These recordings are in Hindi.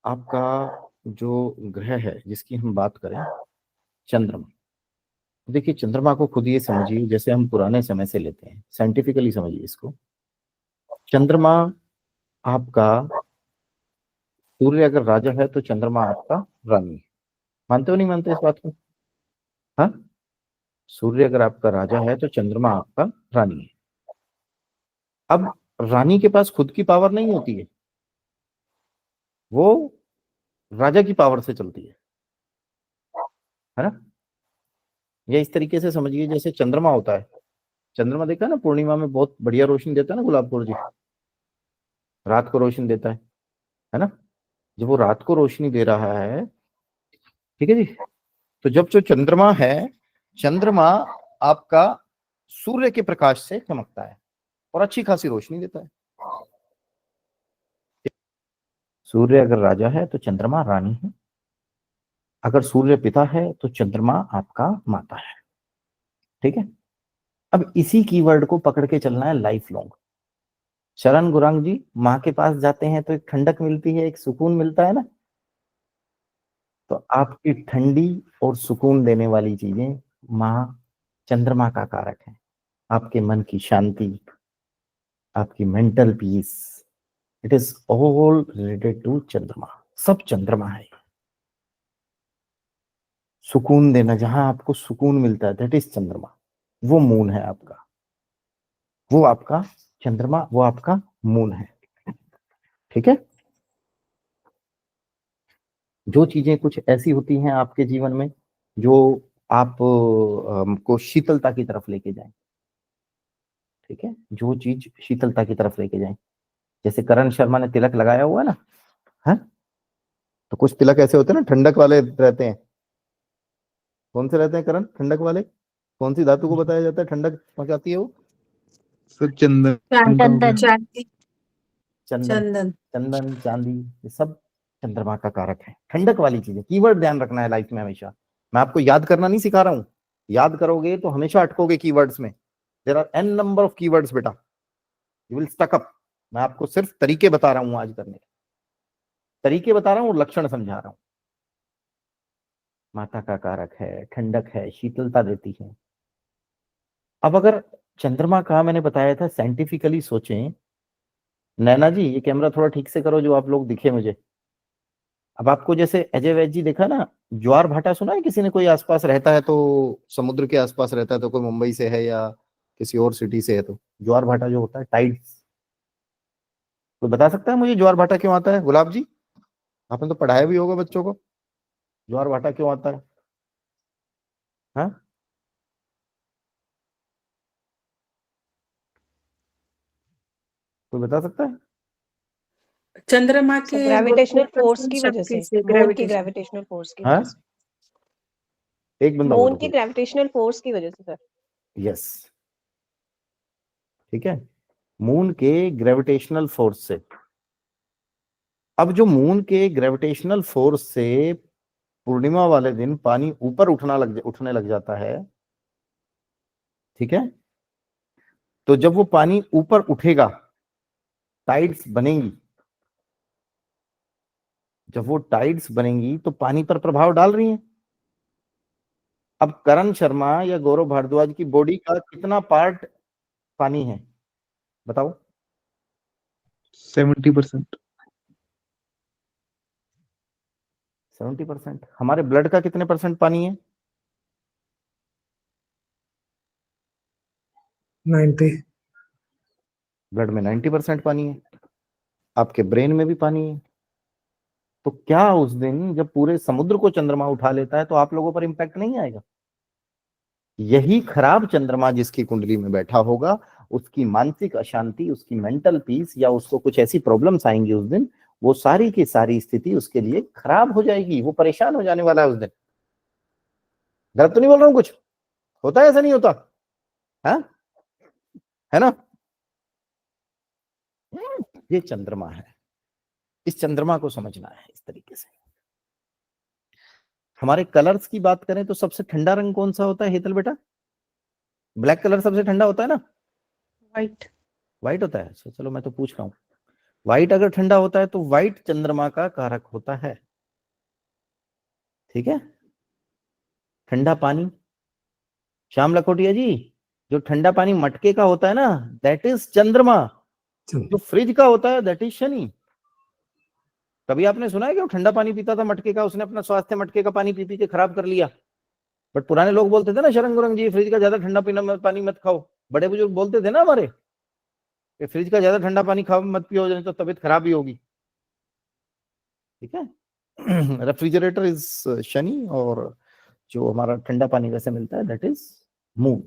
आपका जो ग्रह है जिसकी हम बात करें, चंद्रमा। देखिए, चंद्रमा को खुद ये समझिए जैसे हम पुराने समय से लेते हैं, साइंटिफिकली समझिए इसको। चंद्रमा आपका, सूर्य अगर राजा है तो चंद्रमा आपका रानी है। मानते हो नहीं मानते इस बात को? हाँ, सूर्य अगर आपका राजा है तो चंद्रमा आपका रानी है। अब रानी के पास खुद की पावर नहीं होती है, वो राजा की पावर से चलती है ना। या इस तरीके से समझिए जैसे चंद्रमा होता है, चंद्रमा देखा ना पूर्णिमा में बहुत बढ़िया रोशनी देता है ना, गुलाबपुर जी, रात को रोशनी देता है ना। जब वो रात को रोशनी दे रहा है, ठीक है जी, तो जब जो चंद्रमा है, चंद्रमा आपका सूर्य के प्रकाश से चमकता है और अच्छी खासी रोशनी देता है। सूर्य अगर राजा है तो चंद्रमा रानी है, अगर सूर्य पिता है तो चंद्रमा आपका माता है। ठीक है। अब इसी कीवर्ड को पकड़ के चलना है लाइफ लॉन्ग। शरण गुरांग जी, माँ के पास जाते हैं तो एक ठंडक मिलती है, एक सुकून मिलता है ना। तो आपकी ठंडी और सुकून देने वाली चीजें माँ चंद्रमा का कारक है। आपके मन की शांति, आपकी mental peace, it is all related to चंद्रमा। सब चंद्रमा है। सुकून देना, जहां आपको सुकून मिलता है, दैट इज चंद्रमा। वो मून है आपका, वो आपका चंद्रमा, वो आपका मून है। ठीक है। जो चीजें कुछ ऐसी होती हैं आपके जीवन में जो आप को शीतलता की तरफ लेके जाए, ठीक है, जो चीज शीतलता की तरफ लेके जाए, जैसे करण शर्मा ने तिलक लगाया हुआ है ना, है। तो कुछ तिलक ऐसे होते हैं ना, ठंडक वाले रहते हैं। कौन से रहते हैं करण, ठंडक वाले? कौन सी धातु को बताया जाता है ठंडक पहुंचाती है वो? सर चंदन चंदन। चंदन, चंदन, चांदी, ये सब चंद्रमा का कारक है। ठंडक वाली चीजें, कीवर्ड ध्यान रखना है लाइफ में हमेशा। मैं आपको याद करना नहीं सिखा रहा हूं, याद करोगे तो हमेशा अटकोगे कीवर्ड्स में। There are n number of keywords बेटा, यू विल स्टक अप। मैं आपको सिर्फ तरीके बता रहा हूं, आज करने के तरीके बता रहा हूं और लक्षण समझा रहा हूं। माता का कारक है, ठंडक है, शीतलता देती है। अब अगर चंद्रमा का मैंने बताया था साइंटिफिकली सोचें, नैना जी ये कैमरा थोड़ा ठीक से करो जो आप लोग दिखे मुझे। अब आपको जैसे अजय वैद्य जी देखा ना, ज्वार भाटा सुना है किसी ने? कोई आसपास रहता है तो, समुद्र के आसपास रहता है तो, कोई मुंबई से है या किसी और सिटी से है तो, ज्वार भाटा जो होता है, टाइड्स, कोई बता सकता है मुझे ज्वार भाटा क्यों आता है? गुलाब जी, आपने तो पढ़ाया भी होगा बच्चों को, ज्वार भाटा क्यों आता है? हाँ, कोई बता सकता है? चंद्रमा के ग्रेविटेशनल फोर्स की वजह शक्ति से, मून की ग्रेविटेशनल फोर्स की हाँ, वजह से, एक बंदा मून बोलो की कोई। ग्रेविटेशनल फोर्स की वजह से सर। यस, ठीक है, मून के ग्रेविटेशनल फोर्स से। अब जो मून के ग्रेविटेशनल फोर्स से पूर्णिमा वाले दिन पानी ऊपर उठने लग जाता है, ठीक है, तो जब वो पानी ऊपर उठेगा, टाइड्स बनेंगी। जब वो टाइड्स बनेंगी तो पानी पर प्रभाव डाल रही हैं। अब करण शर्मा या गौरव भारद्वाज की बॉडी का कितना पार्ट पानी है बताओ? 70%। 70%। हमारे ब्लड का कितने परसेंट पानी है? 90। ब्लड में 90% पानी है। आपके ब्रेन में भी पानी है। तो क्या उस दिन जब पूरे समुद्र को चंद्रमा उठा लेता है तो आप लोगों पर इंपैक्ट नहीं आएगा? यही खराब चंद्रमा जिसकी कुंडली में बैठा होगा, उसकी मानसिक अशांति, उसकी मेंटल पीस, या उसको कुछ ऐसी प्रॉब्लम्स आएंगी उस दिन, वो सारी की सारी स्थिति उसके लिए खराब हो जाएगी। वो परेशान हो जाने वाला है उस दिन। गलत तो नहीं बोल रहा हूं कुछ? होता है ऐसा, नहीं होता है ना? ये चंद्रमा है, इस चंद्रमा को समझना है इस तरीके से। हमारे कलर्स की बात करें तो सबसे ठंडा रंग कौन सा होता है हेतल बेटा? ब्लैक कलर सबसे ठंडा होता है ना? व्हाइट। व्हाइट होता है। चलो मैं तो पूछ रहा हूँ, व्हाइट अगर ठंडा होता है तो व्हाइट चंद्रमा का कारक होता है। ठीक है, ठंडा पानी, श्याम लखोटिया जी, जो ठंडा पानी मटके का होता है ना, दैट इज चंद्रमा। जो फ्रिज का होता है दैट इज शनि। कभी आपने सुना है कि वो ठंडा पानी पीता था मटके का, उसने अपना स्वास्थ्य मटके का पानी पी पी के खराब कर लिया? बट पुराने लोग बोलते थे ना, शरंग गुरंग जी, फ्रिज का ज्यादा ठंडा पानी मत खाओ। बड़े बुजुर्ग बोलते थे ना हमारे कि फ्रिज का ज्यादा ठंडा पानी खाओ मत पियो, नहीं तो तबीयत खराब ही होगी। ठीक है, रेफ्रिजरेटर इज शनि, और जो हमारा ठंडा पानी वैसे मिलता है दैट इज मून।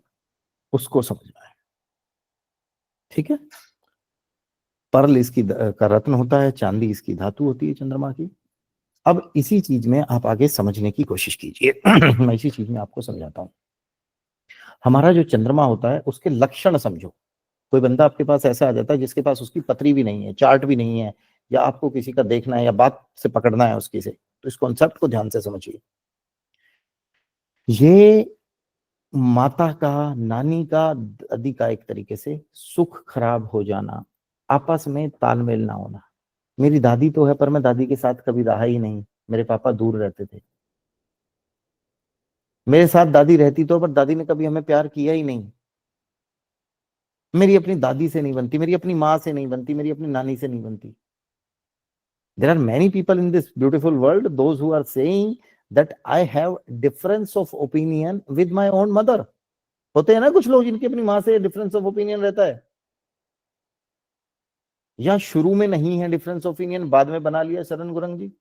उसको समझना है। ठीक है, पर्ल इसकी का रत्न होता है, चांदी इसकी धातु होती है चंद्रमा की। अब इसी चीज में आप आगे समझने की कोशिश कीजिए। मैं इसी चीज में आपको समझाता हूं। हमारा जो चंद्रमा होता है उसके लक्षण समझो। कोई बंदा आपके पास ऐसा आ जाता है जिसके पास उसकी पत्री भी नहीं है, चार्ट भी नहीं है, या आपको किसी का देखना है या बात से पकड़ना है उसकी से, तो इस कॉन्सेप्ट को ध्यान से समझिए। ये माता का, नानी का, दादी का एक तरीके से सुख खराब हो जाना, आपस में तालमेल ना होना। मेरी दादी तो है पर मैं दादी के साथ कभी रहा ही नहीं, मेरे पापा दूर रहते थे। मेरे साथ दादी रहती तो, पर दादी ने कभी हमें प्यार किया ही नहीं। मेरी अपनी दादी से नहीं बनती, मेरी अपनी माँ से नहीं बनती, मेरी अपनी नानी से नहीं बनती। There are many people in this beautiful world, those who are saying that I have difference of opinion with my own mother. होते हैं ना कुछ लोग जिनकी अपनी माँ से डिफरेंस ऑफ ओपिनियन रहता है, या शुरू में नहीं है डिफरेंस ऑफ ओपिनियन, बाद में बना लिया शरण गुरंग जी।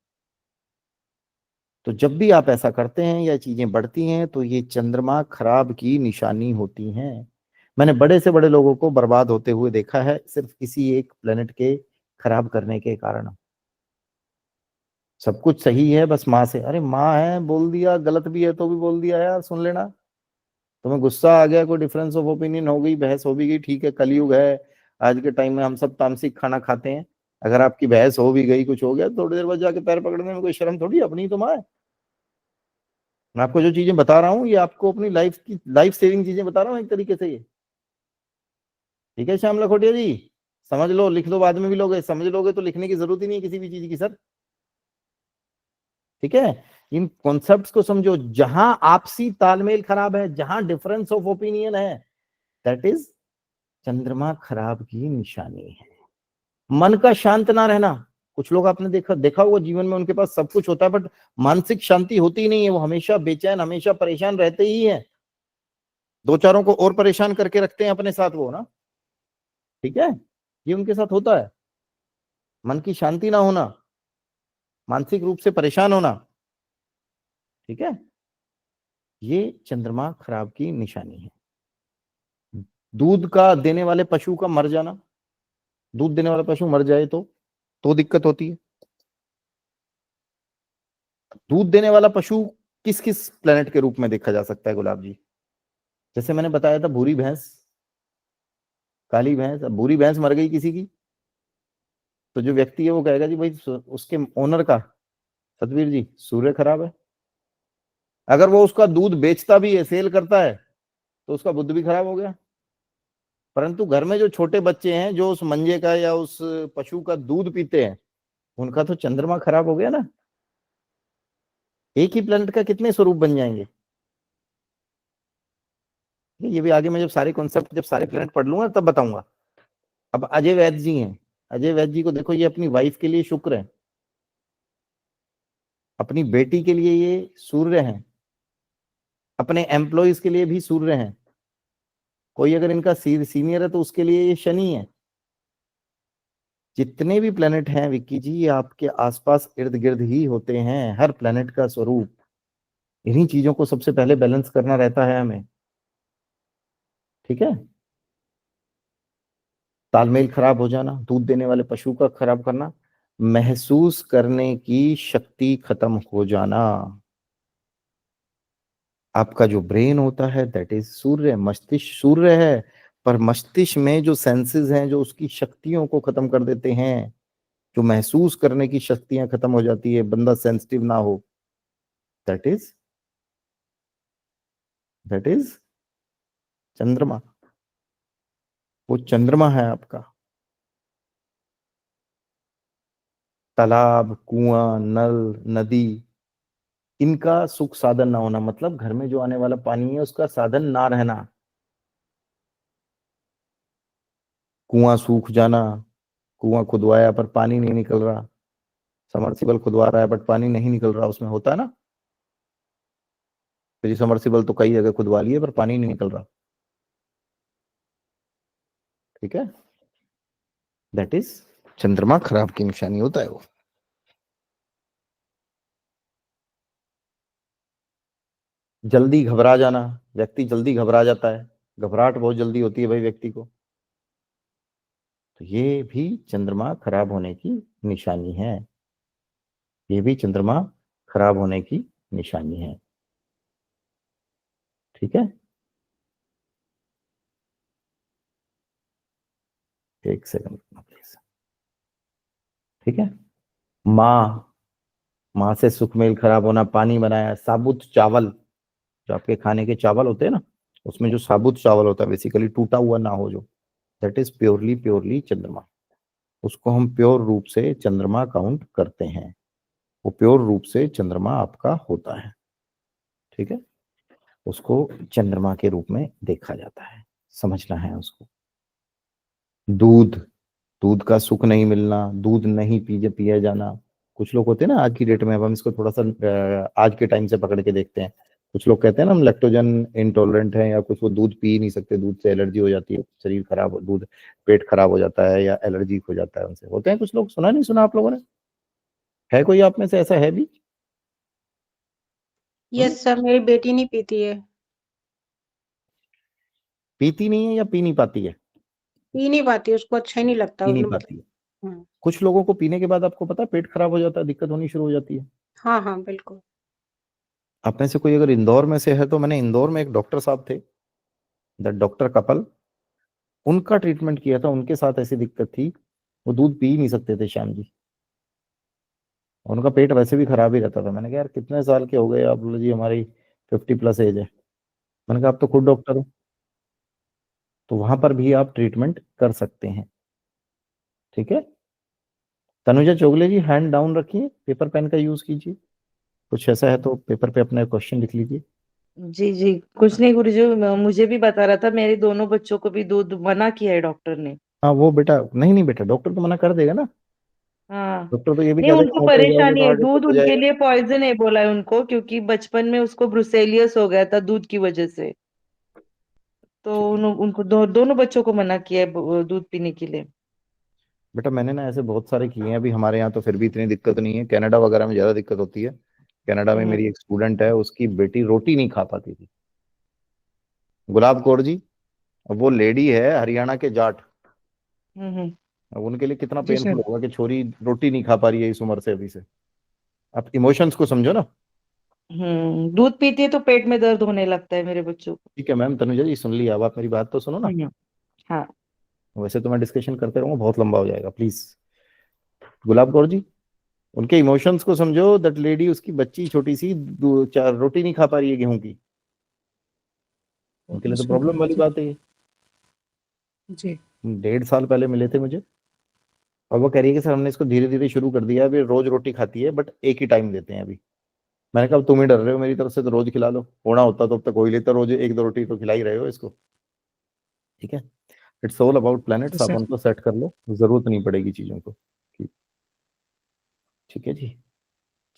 तो जब भी आप ऐसा करते हैं या चीजें बढ़ती हैं तो ये चंद्रमा खराब की निशानी होती हैं। मैंने बड़े से बड़े लोगों को बर्बाद होते हुए देखा है सिर्फ इसी एक प्लेनेट के खराब करने के कारण। सब कुछ सही है, बस माँ से, अरे माँ है बोल दिया, गलत भी है तो भी बोल दिया यार, सुन लेना। तुम्हें गुस्सा आ गया, कोई डिफरेंस ऑफ ओपिनियन हो गई, बहस हो भी गई, ठीक है, कलयुग है, आज के टाइम में हम सब तामसिक खाना खाते हैं। अगर आपकी बहस हो भी गई, कुछ हो गया, थोड़ी देर बाद जाके पैर पकड़ने में कोई शर्म थोड़ी, अपनी तो माँ है। मैं आपको जो चीजें बता रहा हूँ ये आपको अपनी लाइफ की लाइफ सेविंग चीजें बता रहा हूँ एक तरीके से ये। ठीक है श्याम लखोटिया जी, समझ लो, लिख लो, बाद में भी लोगे, समझ लोगे तो लिखने की जरूरत ही नहीं है किसी भी चीज की सर। ठीक है, इन कॉन्सेप्ट्स को समझो। जहां आपसी तालमेल खराब है, जहां डिफरेंस ऑफ ओपिनियन है, दैट इज चंद्रमा खराब की निशानी है। मन का शांत ना रहना। कुछ लोग आपने देखा होगा जीवन में उनके पास सब कुछ होता है बट मानसिक शांति होती ही नहीं है, वो हमेशा बेचैन, हमेशा परेशान रहते ही है, दो चारों को और परेशान करके रखते हैं अपने साथ वो ना। ठीक है, ये उनके साथ होता है, मन की शांति ना होना, मानसिक रूप से परेशान होना। ठीक है, ये चंद्रमा खराब की निशानी है। दूध का देने वाले पशु का मर जाना, दूध देने वाला पशु मर जाए तो दिक्कत होती है। दूध देने वाला पशु किस किस प्लेनेट के रूप में देखा जा सकता है गुलाब जी? जैसे मैंने बताया था, भूरी भैंस, काली भैंस। अब भूरी भैंस मर गई किसी की, तो जो व्यक्ति है वो कहेगा जी भाई उसके ओनर का, सतवीर जी, सूर्य खराब है। अगर वो उसका दूध बेचता भी है, सेल करता है, तो उसका बुद्ध भी खराब हो गया। परंतु घर में जो छोटे बच्चे हैं जो उस मंजे का या उस पशु का दूध पीते हैं, उनका तो चंद्रमा खराब हो गया ना। एक ही प्लेनेट का कितने स्वरूप बन जाएंगे। ये भी आगे मैं जब सारे कॉन्सेप्ट, जब सारे प्लेनेट पढ़ लूंगा तब बताऊंगा। अब अजय वैद्य जी हैं, अजय वैद्य जी को देखो, ये अपनी वाइफ के लिए शुक्र है, अपनी बेटी के लिए ये सूर्य हैं, अपने एम्प्लॉयज के लिए भी सूर्य हैं, कोई अगर इनका सीनियर है तो उसके लिए ये शनि है। जितने भी प्लेनेट हैं विक्की जी, ये आपके आसपास इर्द गिर्द ही होते हैं, हर प्लेनेट का स्वरूप। इन्हीं चीजों को सबसे पहले बैलेंस करना रहता है हमें। ठीक है, तालमेल खराब हो जाना, दूध देने वाले पशु का खराब करना, महसूस करने की शक्ति खत्म हो जाना। आपका जो ब्रेन होता है दैट इज सूर्य, मस्तिष्क सूर्य है, पर मस्तिष्क में जो सेंसेस हैं जो उसकी शक्तियों को खत्म कर देते हैं, जो महसूस करने की शक्तियां खत्म हो जाती है, बंदा सेंसिटिव ना हो, दैट इज चंद्रमा। वो चंद्रमा है आपका। तालाब, कुआं, नल, नदी, इनका सुख साधन ना होना, मतलब घर में जो आने वाला पानी है उसका साधन ना रहना। कुआं सूख जाना, कुआं खुदवाया पर पानी नहीं निकल रहा, समरसिबल खुदवा रहा है बट पानी नहीं निकल रहा, उसमें होता है ना। तो ये समरसिबल तो कई जगह खुदवा लिए पर पानी नहीं निकल रहा। ठीक है, दैट इज चंद्रमा खराब की निशानी होता है वो। जल्दी घबरा जाना, व्यक्ति जल्दी घबरा जाता है, घबराहट बहुत जल्दी होती है भाई व्यक्ति को, तो ये भी चंद्रमा खराब होने की निशानी है। ये भी चंद्रमा खराब होने की निशानी है। ठीक है, एक सेकंड प्लीज। ठीक है, माँ, माँ से सुखमेल खराब होना, पानी बनाया, साबुत चावल, जो आपके खाने के चावल होते हैं ना, उसमें जो साबुत चावल होता है बेसिकली टूटा हुआ ना हो जो, दैट इज प्योरली प्योरली चंद्रमा। उसको हम प्योर रूप से चंद्रमा काउंट करते हैं, वो प्योर रूप से चंद्रमा आपका होता है। ठीक है, उसको चंद्रमा के रूप में देखा जाता है, समझना है उसको। दूध, दूध का सुख नहीं मिलना, दूध नहीं पिया जाना। कुछ लोग होते हैं ना आज की डेट में, अब हम इसको थोड़ा सा आज के टाइम से पकड़ के देखते हैं। कुछ लोग कहते हैं ना हम लैक्टोजन इंटॉलरेंट हैं, या कुछ वो दूध पी नहीं सकते, दूध से एलर्जी हो जाती है, शरीर खराब, दूध पेट खराब हो जाता है या एलर्जी हो जाता है उनसे, होते हैं कुछ लोग। सुना नहीं सुना आप लोगों ने? है कोई आप में से ऐसा है भी? यस सर, मेरी बेटी नहीं पीती है। पीती नहीं है या पी नहीं पाती है? पी नहीं पाती, उसको अच्छा ही नहीं लगता, पी नहीं उसने पाती है। बताया। कुछ लोगों को पीने के बाद आपको पता है पेट खराब हो जाता है, दिक्कत होनी शुरू हो जाती है। हाँ हाँ बिल्कुल। आप में से कोई अगर इंदौर में से है तो मैंने इंदौर में एक डॉक्टर साहब थे, द डॉक्टर कपल, उनका ट्रीटमेंट किया था, उनके साथ ऐसी दिक्कत थी, वो दूध पी ही नहीं सकते थे श्याम जी, उनका पेट वैसे भी खराब ही रहता था। मैंने कहा यार कितने साल के हो गए आप? बोले जी हमारी 50+ एज है। मैंने कहा आप तो खुद डॉक्टर हो, तो वहां पर भी आप ट्रीटमेंट कर सकते हैं। ठीक है, तनुजा चोगले जी हैंड डाउन रखिए, पेपर पेन का यूज कीजिए, कुछ ऐसा है तो पेपर पे अपना क्वेश्चन लिख लीजिए। जी जी, कुछ नहीं गुरुजी, मुझे भी बता रहा था, मेरे दोनों बच्चों को भी दूध मना किया है डॉक्टर ने। हाँ वो बेटा, नहीं नहीं बेटा, डॉक्टर तो मना कर देगा ना, हाँ, डॉक्टर तो ये भी नहीं कह देगा उनको मोटे हो जाओगे परेशानी तो है, हार्ट अटैक दूध हो उनके जाएगा। लिए पॉइजन है बोला है उनको, क्योंकि बचपन में उसको ब्रुसेलियस हो गया था दूध की वजह से। तो ठीक है उनको दोनों बच्चों को मना किया है दूध पीने के लिए। बेटा, मैंने ना ऐसे बहुत सारे किए हैं, अभी हमारे यहाँ तो फिर भी इतनी दिक्कत नहीं है, कनाडा वगैरह में ज्यादा दिक्कत होती है। कनाडा में हम्म मेरी एक स्टूडेंट है, उसकी बेटी रोटी नहीं खा पाती थी, गुलाब कौर जी, अब वो लेडी है हरियाणा के जाट। हम्म। अब उनके लिए कितना जी पेनफुल सर। होगा कि छोरी रोटी नहीं खा पा रही है इस उम्र से अभी से। आप इमोशंस को समझो ना। दूध पीती है तो पेट में दर्द होने लगता है मेरे बच्चों को। ठीक है मैम, तनुजा जी सुन लिया, अब आप मेरी बात तो सुनो ना। हाँ। वैसे तो मैं डिस्कशन करते रहूंगा, बहुत लंबा हो जाएगा, प्लीज। गुलाब कौर जी, उनके इमोशंस को समझो। दैट लेडी, उसकी बच्ची छोटी सी 2-4 रोटी नहीं खा पा रही है गेहूं की, उनके लिए तो प्रॉब्लम वाली बात है ये। जी। 1.5 साल पहले मिले थे मुझे, और वो कह रही है कि सर हमने इसको धीरे धीरे शुरू कर दिया है, अभी रोज रोटी खाती है बट एक ही टाइम देते हैं अभी। मैंने कहा अब तुम ही डर रहे हो मेरी तरफ से, तो रोज खिला लो, होना होता तो अब तक हो ही लेता, रोज 1-2 रोटी तो खिला ही रहे हो इसको। ठीक है, इट्स ऑल अबाउट जी प्लैनेट्स, आप सर। उनको सेट कर लो, जरूरत नहीं पड़ेगी चीजों को। ठीक, ठीक है जी।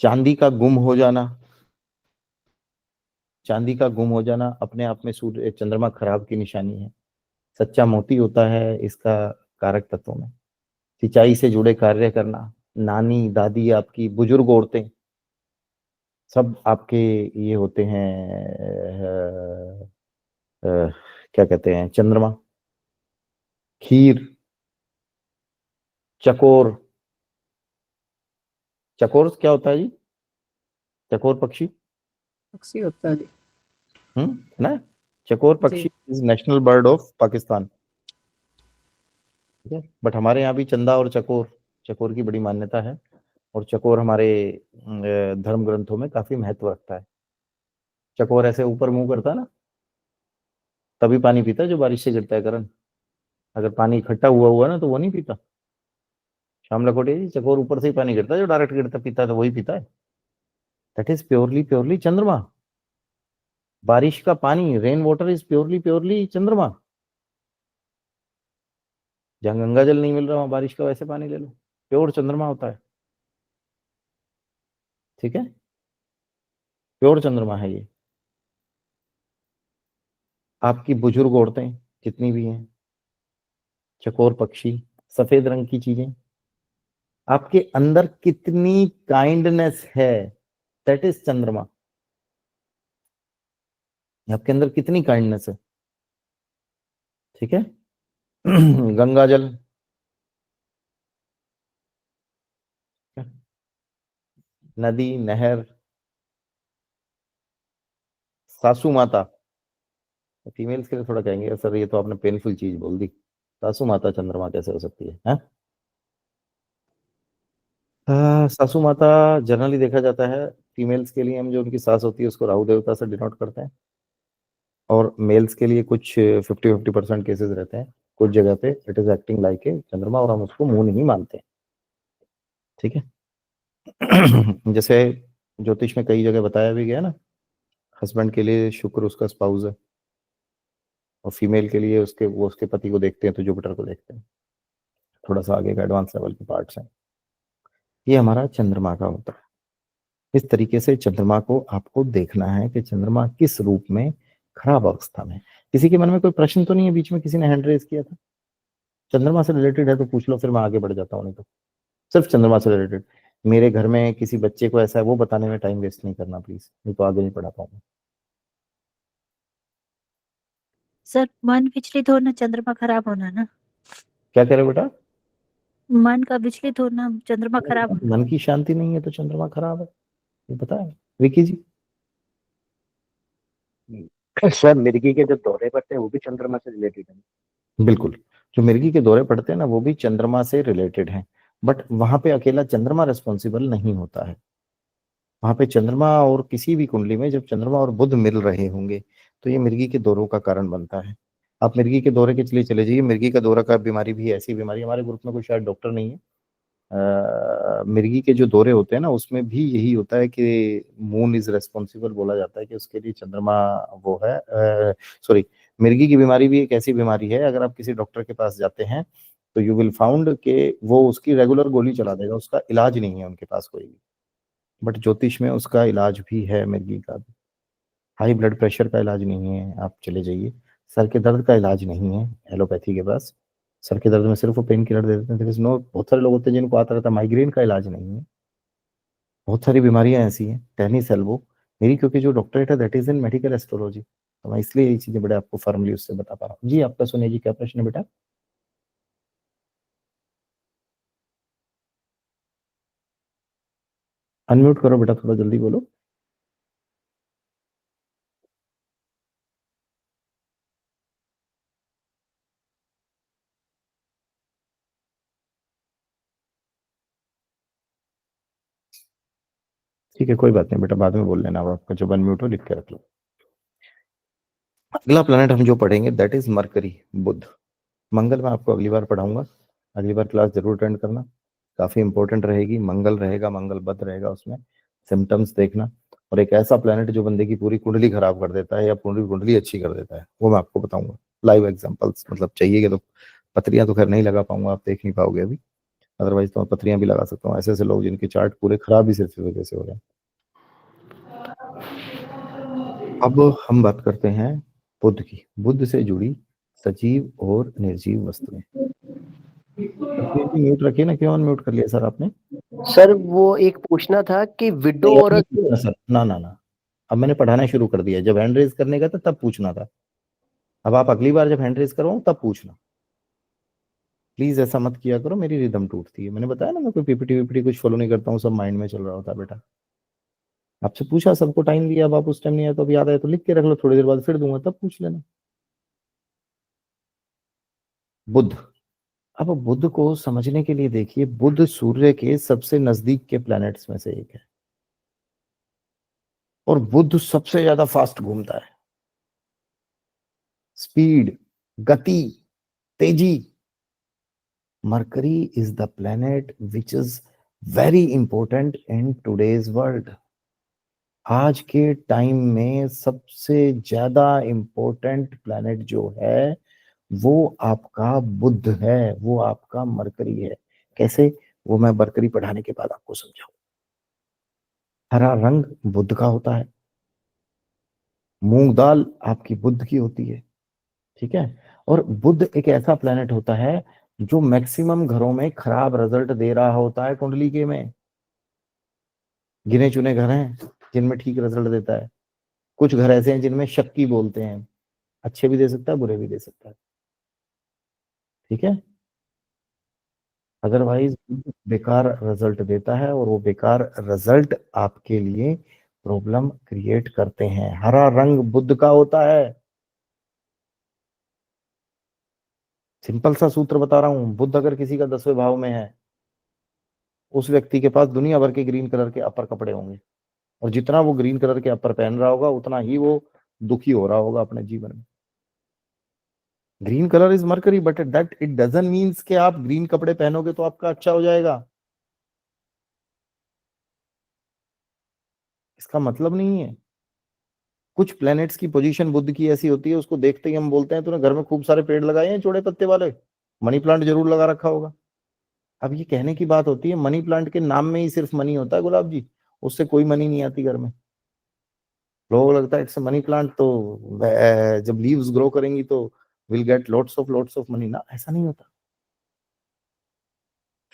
चांदी का गुम हो जाना, चांदी का गुम हो जाना अपने आप में सूर्य चंद्रमा खराब की निशानी है। सच्चा मोती होता है इसका कारक तत्वों में। सिंचाई से जुड़े कार्य करना, नानी दादी आपकी बुजुर्ग औरतें सब आपके ये होते हैं, क्या कहते हैं, चंद्रमा। खीर, चकोर, चकोर क्या होता है जी? चकोर पक्षी, पक्षी होता है जी। ना, चकोर जी। पक्षी is national bird of Pakistan. ठीक है, बट हमारे यहाँ भी चंदा और चकोर, चकोर की बड़ी मान्यता है, और चकोर हमारे धर्म ग्रंथों में काफी महत्व रखता है। चकोर ऐसे ऊपर मुंह करता है ना, तभी पानी पीता है जो बारिश से गिरता है करण, अगर पानी इकट्ठा हुआ हुआ ना तो वो नहीं पीता। श्याम लखोटिया जी, चकोर ऊपर से ही पानी गिरता है, जो डायरेक्ट गिरता पीता है तो वही पीता है। दैट इज प्योरली प्योरली चंद्रमा। बारिश का पानी, rain water is purely purely चंद्रमा। जहां गंगा जल नहीं मिल रहा वहां बारिश का वैसे पानी ले लो, प्योर चंद्रमा होता है। ठीक है, प्योर चंद्रमा है ये। आपकी बुजुर्ग औरतें जितनी भी हैं, चकोर पक्षी, सफेद रंग की चीजें, आपके अंदर कितनी काइंडनेस है, दैट इज चंद्रमा। आपके अंदर कितनी काइंडनेस है। ठीक है। गंगा जल, नदी, नहर, सासू माता। फीमेल्स के लिए थोड़ा कहेंगे सर ये तो आपने पेनफुल चीज बोल दी, सासू माता चंद्रमा कैसे हो सकती है, हैं? सासू माता जनरली देखा जाता है फीमेल्स के लिए, हम जो उनकी सास होती है उसको राहु देवता से डिनोट करते हैं, और मेल्स के लिए कुछ 50-50% केसेस रहते हैं, कुछ जगह पे it is acting like a चंद्रमा और हम उसको मुंह नहीं मानते। ठीक है। जैसे ज्योतिष में कई जगह बताया भी गया ना, हस्बैंड के लिए शुक्र उसका स्पाउस है, और फीमेल के लिए उसके वो उसके पति को देखते हैं तो जुपिटर को देखते हैं। थोड़ा सा आगे का एडवांस लेवल के पार्ट्स हैं। ये हमारा चंद्रमा का होता है। इस तरीके से चंद्रमा को आपको देखना है कि चंद्रमा किस रूप में खराब अवस्था में। किसी के मन में कोई प्रश्न तो नहीं है? बीच में किसी ने हैंड रेज किया था, चंद्रमा से रिलेटेड है तो पूछ लो, फिर मैं आगे बढ़ जाता हूँ। नहीं तो सिर्फ चंद्रमा से रिलेटेड, मेरे घर में किसी बच्चे को ऐसा है, वो बताने में टाइम वेस्ट नहीं करना प्लीज, नहीं तो आगे नहीं पढ़ा पाऊंगा। सर मन विचलित होना चंद्रमा खराब होना ना, क्या कह रहे हो बेटा? मन का विचलित होना चंद्रमा खराब होना। मन की शांति नहीं है तो चंद्रमा खराब है, ये पता है विकी जी? सर मिर्गी के जो दौरे पड़ते हैं वो भी चंद्रमा से रिलेटेड है। बिल्कुल, जो मिर्गी के दौरे पड़ते हैं ना वो भी चंद्रमा से रिलेटेड हैं, बट वहां पे अकेला चंद्रमा रिस्पॉन्सिबल नहीं होता है। वहां पे चंद्रमा और किसी भी कुंडली में जब चंद्रमा और बुध मिल रहे होंगे तो ये मिर्गी के दौरों का कारण बनता है। आप मिर्गी के दौरे के लिए चले जाइए, मिर्गी का दौरा का बीमारी भी ऐसी बीमारी, हमारे ग्रुप में कोई शायद डॉक्टर नहीं है, मिर्गी के जो दौरे होते हैं ना उसमें भी यही होता है कि मून इज रेस्पॉन्सिबल, बोला जाता है कि उसके लिए चंद्रमा वो है। सॉरी, मिर्गी की बीमारी भी एक ऐसी बीमारी है, अगर आप किसी डॉक्टर के पास जाते हैं तो यू विल फाउंड कि वो उसकी रेगुलर गोली चला देगा, उसका इलाज नहीं है उनके पास कोई भी। बट ज्योतिष में उसका इलाज भी है मिर्गी का भी। हाई ब्लड प्रेशर का इलाज नहीं है, आप चले जाइए। सर के दर्द का इलाज नहीं है एलोपैथी के पास, सर के दर्द में सिर्फ वो पेन किलर दे देते हैं। There is no, बहुत सारे लोग होते हैं जिनको आता रहता है, माइग्रेन का इलाज नहीं है। बहुत सारी बीमारियां ऐसी हैं, टेनिस एल्बो। मेरी क्योंकि जो डॉक्टरेट है that is in medical astrology, तो मैं इसलिए ये चीजें बड़े आपको फर्मली उससे बता पा रहा हूँ। जी आपका सुनिए जी, क्या प्रश्न है बेटा? अनम्यूट करो बेटा, थोड़ा जल्दी बोलो। ठीक है, कोई बात नहीं बेटा, बाद में बोल लेना, अब आपका जब अनम्यूट हो लिख के रख लो। अगला प्लेनेट हम जो पढ़ेंगे दैट इज मरकरी, बुध। मंगल मैं आपको अगली बार पढ़ाऊंगा, अगली बार क्लास जरूर अटेंड करना, काफी इंपॉर्टेंट रहेगी। मंगल रहेगा, मंगल बद रहेगा, उसमें सिम्टम्स देखना। और एक ऐसा प्लेनेट जो बंदे की पूरी कुंडली खराब कर देता है या पूरी कुंडली अच्छी कर देता है, वो मैं आपको बताऊंगा लाइव एग्जांपल्स। मतलब चाहिए तो पत्रियां तो खैर नहीं लगा पाऊंगा, आप देख नहीं पाओगे अभी, अदरवाइज तो मैं पत्रियां भी लगा सकता हूँ। ऐसे ऐसे लोग जिनके चार्ट पूरे खराब ही सिर्फ इस वजह से हो रहे हैं। अब हम बात करते हैं बुध की, बुध से जुड़ी सजीव और निर्जीव वस्तुएं। म्यूट रखिए ना, क्यों अनम्यूट कर लिया सर आपने? सर वो एक पूछना था कि विडो नहीं, अब और नहीं पूछना सर, ना ना ना, अब मैंने पढ़ाना शुरू कर दिया। जब हैंड रेज करने का था तब पूछना था, अब आप अगली बार जब हैंड रेज करवाऊं तब पूछना। प्लीज ऐसा मत किया करो, मेरी रिदम टूटती है। मैंने बताया ना मैं कोई पीपीटी वीपीटी कुछ फॉलो नहीं करता हूँ, सब माइंड में चल रहा होता है बेटा। आपसे पूछा, सबको टाइम दिया, अब आप उस टाइम नहीं आया तो अब याद आया तो लिख के रख लो, थोड़ी देर बाद फिर दूंगा तब पूछ लेना। बुध, अब बुध को समझने के लिए देखिए, बुध सूर्य के सबसे नजदीक के प्लैनेट्स में से एक है, और बुध सबसे ज्यादा फास्ट घूमता है। स्पीड, गति, तेजी, mercury is the planet which is very important in today's world. आज के टाइम में सबसे ज्यादा इंपॉर्टेंट प्लेनेट जो है वो आपका बुध है, वो आपका मरकरी है। कैसे? वो मैं मरकरी पढ़ाने के बाद आपको समझाऊं। हरा रंग बुध का होता है, मूंग दाल आपकी बुध की होती है, ठीक है। और बुध एक ऐसा प्लेनेट होता है जो मैक्सिमम घरों में खराब रिजल्ट दे रहा होता है कुंडली के में। गिने चुने घर हैं जिनमें ठीक रिजल्ट देता है, कुछ घर ऐसे हैं जिनमें शक्की बोलते हैं, अच्छे भी दे सकता है बुरे भी दे सकता है, ठीक है। अदरवाइज बेकार रिजल्ट देता है और वो बेकार रिजल्ट आपके लिए प्रॉब्लम क्रिएट करते हैं। हरा रंग बुध का होता है। सिंपल सा सूत्र बता रहा हूं, बुध अगर किसी का 10वें भाव में है, उस व्यक्ति के पास दुनिया भर के ग्रीन कलर के अपर कपड़े होंगे, और जितना वो ग्रीन कलर के अपर पहन रहा होगा उतना ही वो दुखी हो रहा होगा अपने जीवन में। Green colour is mercury, but that it doesn't means कि आप ग्रीन कपड़े पहनोगे तो आपका अच्छा हो जाएगा, इसका मतलब नहीं है। कुछ प्लैनेट्स की पोजीशन बुध की ऐसी होती है, उसको देखते ही हम बोलते हैं तूने घर में खूब सारे पेड़ लगाए हैं चौड़े पत्ते वाले, मनी प्लांट जरूर लगा रखा होगा। अब ये कहने की बात होती है, मनी प्लांट के नाम में ही सिर्फ मनी होता है गुलाब जी, उससे कोई मनी नहीं आती घर में। लोगों को लगता है इट्स मनी प्लांट, तो जब लीव्स ग्रो करेंगी तो will get lots of money, ना, ऐसा नहीं होता,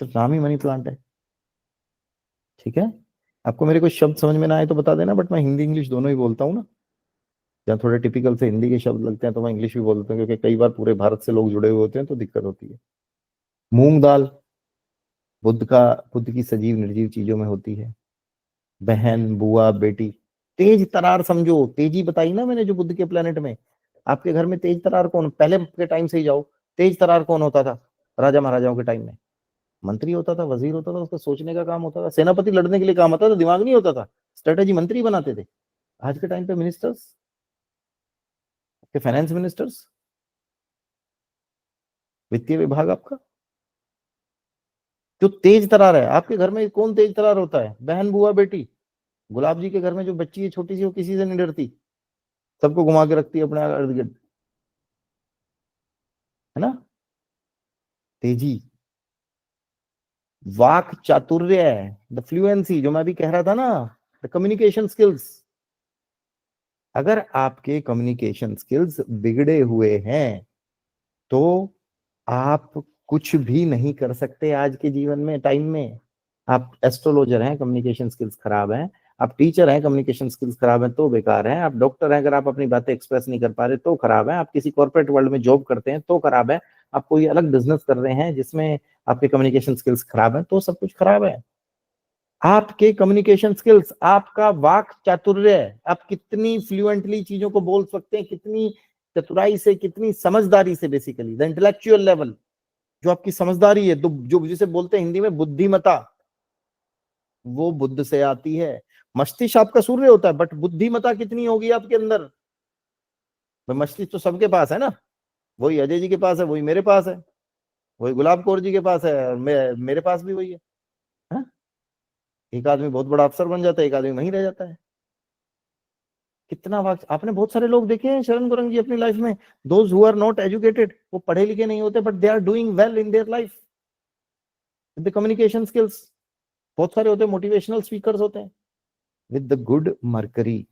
सिर्फ नाम ही मनी प्लांट है, ठीक है। आपको मेरे कोई शब्द समझ में ना आए तो बता देना, बट मैं हिंदी इंग्लिश दोनों ही बोलता हूँ ना। जहाँ थोड़े टिपिकल से हिंदी के शब्द लगते हैं तो मैं इंग्लिश भी बोलता हूँ, क्योंकि कई बार पूरे भारत से लोग जुड़े हुए होते हैं तो दिक्कत होती है। मूंग दाल बुध का, बुध की सजीव निर्जीव चीजों में होती है। बहन, बुआ, बेटी, तेज तरार समझो, तेजी बताई ना मैंने जो बुध के प्लेनेट में। आपके घर में तेज तरार कौन, पहले के टाइम से ही जाओ, तेज तरार कौन होता था? राजा महाराजाओं के टाइम में मंत्री होता था, वजीर होता था, उसका सोचने का काम होता था, सेनापति लड़ने के लिए काम आता था, दिमाग नहीं होता था, स्ट्रेटेजी मंत्री बनाते थे। आज के टाइम पे मिनिस्टर्स, के फाइनेंस मिनिस्टर्स, वित्तीय विभाग आपका, जो तेज तरार है। आपके घर में कौन तेज तरार होता है? बहन, बुआ, बेटी। गुलाब जी के घर में जो बच्ची है छोटी सी, वो किसी से नहीं डरती, सबको घुमा के रखती है अपने इर्द गिर्द, है ना। तेजी, वाक चातुर्य, द फ्लुएंसी, जो मैं अभी कह रहा था ना, द कम्युनिकेशन स्किल्स। अगर आपके कम्युनिकेशन स्किल्स बिगड़े हुए हैं तो आप कुछ भी नहीं कर सकते आज के जीवन में, टाइम में। आप एस्ट्रोलॉजर हैं, कम्युनिकेशन स्किल्स खराब हैं। आप टीचर हैं, कम्युनिकेशन स्किल्स खराब हैं तो बेकार हैं। आप डॉक्टर हैं, अगर आप अपनी बातें एक्सप्रेस नहीं कर पा रहे तो खराब है। आप किसी कॉर्पोरेट वर्ल्ड में जॉब करते हैं तो खराब है। आप कोई अलग बिजनेस कर रहे हैं जिसमें आपके कम्युनिकेशन स्किल्स खराब हैं तो सब कुछ खराब है। आपके कम्युनिकेशन स्किल्स, आपका वाक चातुर्य, आप कितनी फ्लुएंटली चीजों को बोल सकते हैं, कितनी चतुराई से, कितनी समझदारी से, बेसिकली द इंटेलेक्चुअल लेवल, जो आपकी समझदारी है, जो जिसे बोलते हैं हिंदी में बुद्धिमता, वो बुद्ध से आती है। मस्तिष्क आपका सूर्य होता है, बट बुद्धिमता कितनी होगी आपके अंदर? भाई मस्तिष्क तो सबके पास है ना, वही अजय जी के पास है, वही मेरे पास है, वही गुलाब कौर जी के पास है, और मेरे पास भी वही है, हाँ? एक आदमी बहुत बड़ा अफसर बन जाता है, एक आदमी वहीं रह जाता है। कितना वक्त, आपने बहुत सारे लोग देखे हैं शरण गुरंग जी अपनी लाइफ में, those who are not educated, वो पढ़े लिखे नहीं होते but they are doing well in their life with the communication skills. बहुत सारे होते हैं मोटिवेशनल स्पीकर्स होते हैं विद द गुड मरकरी।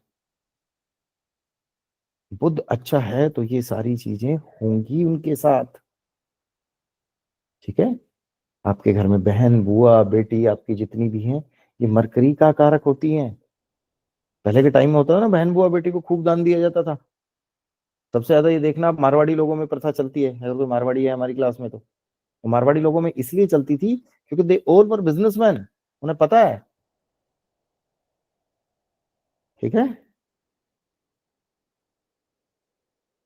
बुध अच्छा है तो ये सारी चीजें होंगी उनके साथ, ठीक है। आपके घर में बहन, बुआ, बेटी आपकी जितनी भी हैं, ये मरकरी का कारक होती हैं। पहले के टाइम में होता था ना, बहन बुआ बेटी को खूब दान दिया जाता था। सबसे ज्यादा ये देखना, आप मारवाड़ी लोगों में प्रथा चलती है, अगर कोई मारवाड़ी है हमारी क्लास में तो मारवाड़ी लोगों में इसलिए चलती थी क्योंकि दे ऑल वर बिजनेसमैन, उन्हें पता है, ठीक है।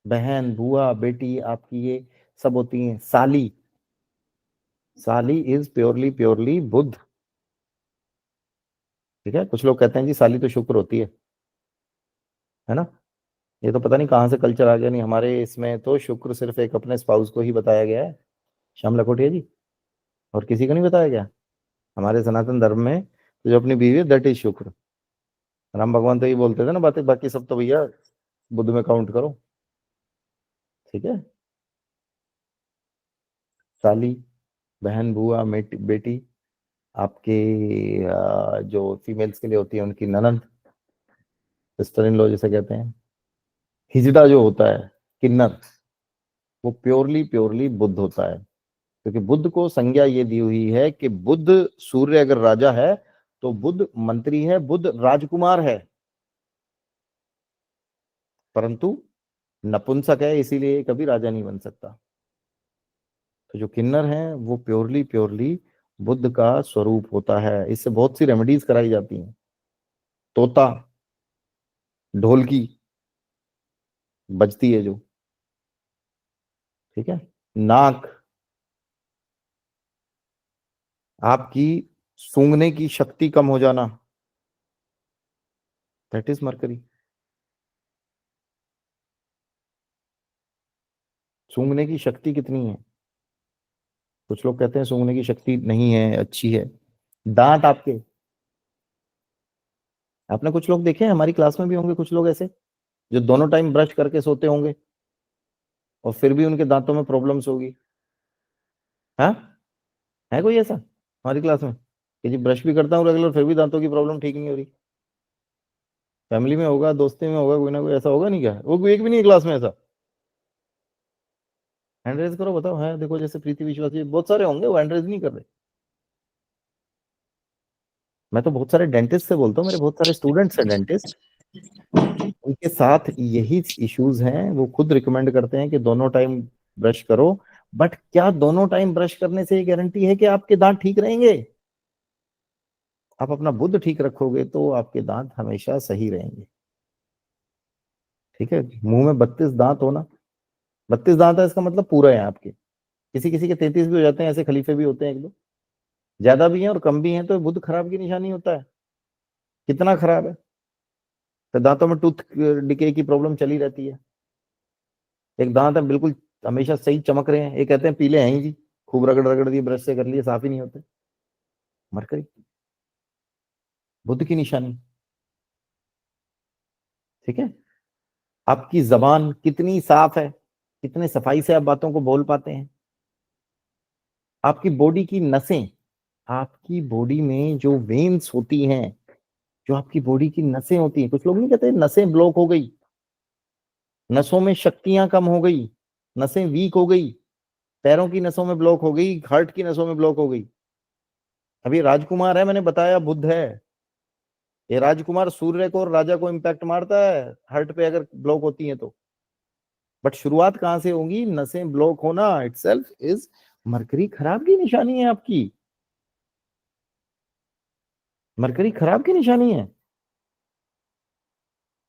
बहन, बुआ, बेटी आपकी ये सब होती हैं। साली, साली इज प्योरली प्योरली बुध, ठीक है। कुछ लोग कहते हैं जी साली तो शुक्र होती है ना। ये तो पता नहीं कहाँ से कल्चर आ गया, नहीं हमारे इसमें तो शुक्र सिर्फ एक अपने स्पाउस को ही बताया गया है। श्याम लखोटिया जी, और किसी को नहीं बताया क्या? हमारे सनातन धर्म में तो जो अपनी बीवी है दैट इज शुक्र। राम भगवान तो ये बोलते थे ना बातें, बाकी सब तो भैया बुद्ध में काउंट करो। ठीक है, साली, बहन, बुआ, बेटी, आपके जो फीमेल्स के लिए होती है उनकी ननंद, सिस्टर इन लॉ जिसे कहते हैं। हिजड़ा जो होता है, किन्नर, वो प्योरली प्योरली बुद्ध होता है। क्योंकि बुद्ध को संज्ञा ये दी हुई है कि बुद्ध, सूर्य अगर राजा है तो बुद्ध मंत्री है, बुद्ध राजकुमार है, परंतु नपुंसक है, इसीलिए कभी राजा नहीं बन सकता। तो जो किन्नर है वो प्योरली प्योरली बुद्ध का स्वरूप होता है। इससे बहुत सी रेमेडीज कराई जाती हैं। तोता, ढोलकी बजती है जो, ठीक है, नाक, आपकी सूंघने की शक्ति कम हो जाना, दैट इज मरकरी। सूंघने की शक्ति कितनी है? कुछ लोग कहते हैं सूंघने की शक्ति नहीं है, अच्छी है। दांत आपके, आपने कुछ लोग देखे हैं, हमारी क्लास में भी होंगे कुछ लोग ऐसे जो दोनों टाइम ब्रश करके सोते होंगे और फिर भी उनके दांतों में प्रॉब्लम्स होगी। हाँ, है कोई ऐसा हमारी क्लास में कि जी ब्रश भी करता हूँ रेगुलर फिर भी दांतों की प्रॉब्लम ठीक नहीं हो रही? फैमिली में होगा, दोस्ती में होगा, कोई ना कोई ऐसा होगा, नहीं क्या? वो कोई एक भी नहीं है क्लास में ऐसा? हैंड रेज करो, बताओ। है, देखो जैसे प्रीति विश्वास जी बहुत सारे होंगे, वो हैंड रेज नहीं कर रहे। मैं तो बहुत सारे डेंटिस्ट से बोलता हूँ, मेरे बहुत सारे स्टूडेंट्स हैं डेंटिस्ट, उनके साथ यही इश्यूज हैं। वो खुद रिकमेंड करते हैं कि दोनों टाइम ब्रश करो, बट क्या दोनों टाइम ब्रश करने से ये गारंटी है कि आपके दांत ठीक रहेंगे? आप अपना बुद्ध ठीक रखोगे तो आपके दांत हमेशा सही रहेंगे। ठीक है, मुंह में 32 दांत होना, 32 दांत है इसका मतलब पूरा है आपके। किसी किसी के 33 भी हो जाते हैं, ऐसे खलीफे भी होते हैं एक दो, ज्यादा भी हैं और कम भी हैं, तो बुद्ध खराब की निशानी होता है। कितना खराब है, तो दांतों में टूथ डिके की प्रॉब्लम चली रहती है। एक दांत है बिल्कुल हमेशा सही चमक रहे हैं, ये कहते हैं पीले हैं ही जी, खूब रगड़ रगड़ दिए, ब्रश से कर लिए, साफ ही नहीं होते। मरकरी बुद्ध की निशानी। ठीक है, आपकी जबान कितनी साफ है, कितने सफाई से आप बातों को बोल पाते हैं। आपकी बॉडी की नसें, आपकी बॉडी में जो वेन्स होती हैं, जो आपकी बॉडी की नसें होती हैं, कुछ लोग नहीं कहते नसें ब्लॉक हो गई, नसों में शक्तियां कम हो गई, नसें वीक हो गई, पैरों की नसों में ब्लॉक हो गई, हार्ट की नसों में ब्लॉक हो गई। अभी राजकुमार है, मैंने बताया बुद्ध है, ये राजकुमार सूर्य को और राजा को इंपैक्ट मारता है हार्ट पे अगर ब्लॉक होती है तो। बट शुरुआत कहां से होगी? नसें ब्लॉक होना इटसेल्फ इज मरकरी खराब की निशानी है आपकी। मरकरी खराब की निशानी है।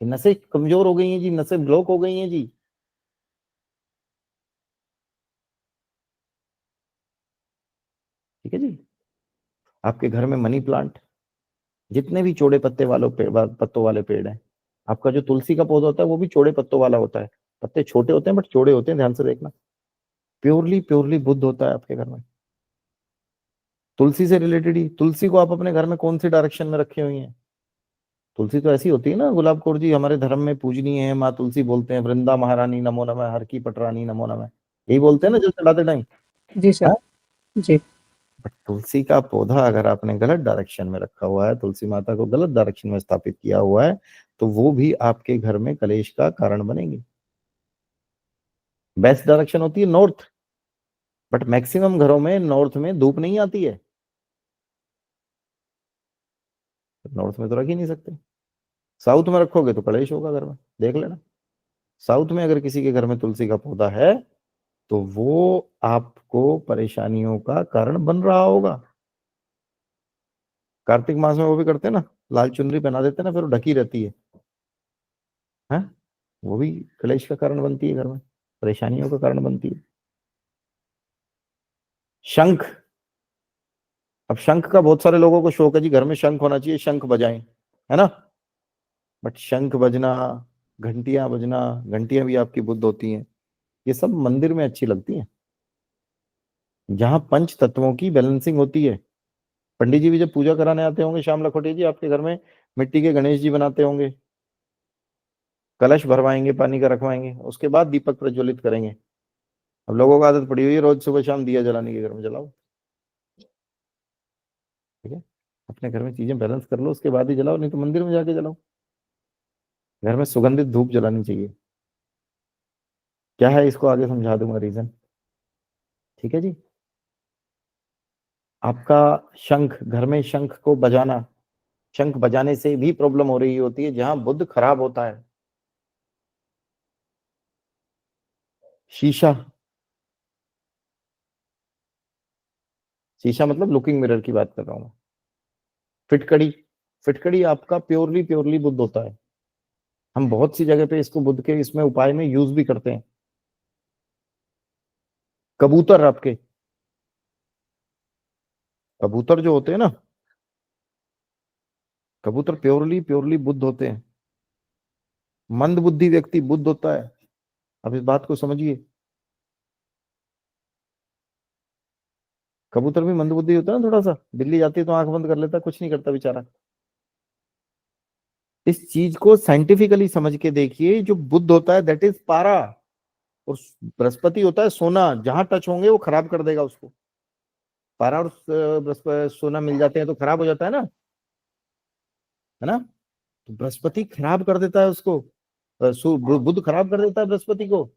नसें कमजोर हो गई हैं जी, नसें ब्लॉक हो गई हैं जी। ठीक है जी, आपके घर में मनी प्लांट, जितने भी चौड़े पत्ते वालों पत्तों वाले पेड़ हैं, आपका जो तुलसी का पौधा होता है वो भी चौड़े पत्तों वाला होता है। पत्ते छोटे होते हैं बट चौड़े होते हैं, ध्यान से देखना। प्योरली प्योरली बुद्ध होता है आपके घर में। तुलसी से रिलेटेड ही, तुलसी को आप अपने घर में कौन सी डायरेक्शन में रखे हुई हैं? तुलसी तो ऐसी होती है ना, गुलाब कौर जी हमारे धर्म में पूजनीय है, माँ तुलसी बोलते हैं, वृंदा महारानी नमो नमः, हर की पटरानी नमो नमः, यही बोलते हैं ना जल चढ़ाते टाइम। जी सर। जी। बट तुलसी का पौधा अगर आपने गलत डायरेक्शन में रखा हुआ है, तुलसी माता को गलत डायरेक्शन में स्थापित किया हुआ है, तो वो भी आपके घर में कलेश का कारण बनेगी। बेस्ट डायरेक्शन होती है नॉर्थ, बट मैक्सिमम घरों में नॉर्थ में धूप नहीं आती है, नॉर्थ में तो रख ही नहीं सकते। साउथ में रखोगे तो कलेश होगा घर में, देख लेना। साउथ में अगर किसी के घर में तुलसी का पौधा है तो वो आपको परेशानियों का कारण बन रहा होगा। कार्तिक मास में वो भी करते हैं ना, लाल चुनरी पहना देते हैं ना, फिर वो ढकी रहती है, वो भी कलेश का कारण बनती है, घर में परेशानियों का कारण बनती है। शंख, अब शंख का बहुत सारे लोगों को शौक है जी, घर में शंख होना चाहिए, शंख बजाएं, है ना। बट शंख बजना, घंटियां बजना, घंटियां भी आपकी बुद्ध होती हैं, ये सब मंदिर में अच्छी लगती हैं। जहां पंच तत्वों की बैलेंसिंग होती है। पंडित जी भी जब पूजा कराने आते होंगे, श्याम लखोटिया जी, आपके घर में मिट्टी के गणेश जी बनाते होंगे, कलश भरवाएंगे, पानी का रखवाएंगे, उसके बाद दीपक प्रज्वलित करेंगे। अब लोगों को आदत पड़ी हुई है रोज सुबह शाम दिया जलाने के, घर में जलाओ, ठीक है। अपने घर में चीजें बैलेंस कर लो, उसके बाद ही जलाओ, नहीं तो मंदिर में जाके जलाओ। घर में सुगंधित धूप जलानी चाहिए। क्या है, इसको आगे समझा दूंगा रीजन, ठीक है जी। आपका शंख, घर में शंख को बजाना, शंख बजाने से भी प्रॉब्लम हो रही होती है जहां बुध खराब होता है। शीशा, शीशा मतलब लुकिंग मिरर की बात कर रहा हूं मैं। फिटकड़ी, फिटकड़ी आपका प्योरली प्योरली बुध होता है। हम बहुत सी जगह पे इसको बुध के इसमें उपाय में यूज भी करते हैं। कबूतर, आपके कबूतर जो होते हैं ना, कबूतर प्योरली प्योरली बुध होते हैं। मंद बुद्धि व्यक्ति बुध होता है। अब इस बात को समझिए, कबूतर भी मंदबुद्धि होता है ना थोड़ा सा, बिल्ली जाती है तो आंख बंद कर लेता है, कुछ नहीं करता बेचारा। इस चीज को साइंटिफिकली समझ के देखिए, जो बुध होता है दैट इज पारा, और बृहस्पति होता है सोना, जहां टच होंगे वो खराब कर देगा उसको। पारा और सोना मिल जाते हैं तो खराब हो जाता है ना। तो बृहस्पति खराब कर देता है उसको, बुध खराब कर देता है बृहस्पति को।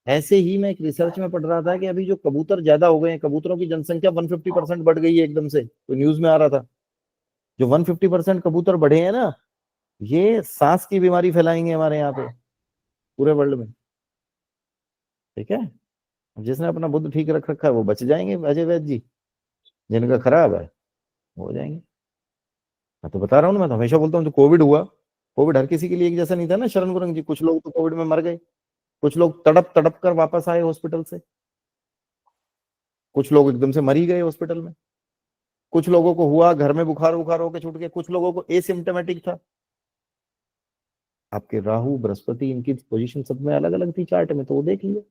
ऐसे ही मैं एक रिसर्च में पढ़ रहा था कि अभी जो कबूतर ज्यादा हो गए हैं, कबूतरों की जनसंख्या 150% बढ़ गई है एकदम से, तो न्यूज में आ रहा था। जो 150% कबूतर बढ़े हैं ना, ये सांस की बीमारी फैलाएंगे हमारे यहाँ पे, पूरे वर्ल्ड में, ठीक है। जिसने अपना बुद्ध ठीक रख रखा है वो बच जाएंगे, अजय वैद्य जी। जिनका खराब है वो हो जाएंगे। मैं तो बता रहा हूँ ना, मैं तो हमेशा बोलता हूँ, जो कोविड हुआ, कोविड हर किसी के लिए एक जैसा नहीं था ना शरण गुरंग जी। कुछ लोग तो कोविड में मर गए, कुछ लोग तड़प तड़प कर वापस आए हॉस्पिटल से, कुछ लोग एकदम से मर ही गए हॉस्पिटल में, कुछ लोगों को हुआ घर में बुखार बुखार होकर छूट गए, कुछ लोगों को एसिम्टोमेटिक था। आपके राहु बृहस्पति इनकी पोजीशन सब में अलग अलग थी चार्ट में, तो वो देख लिया,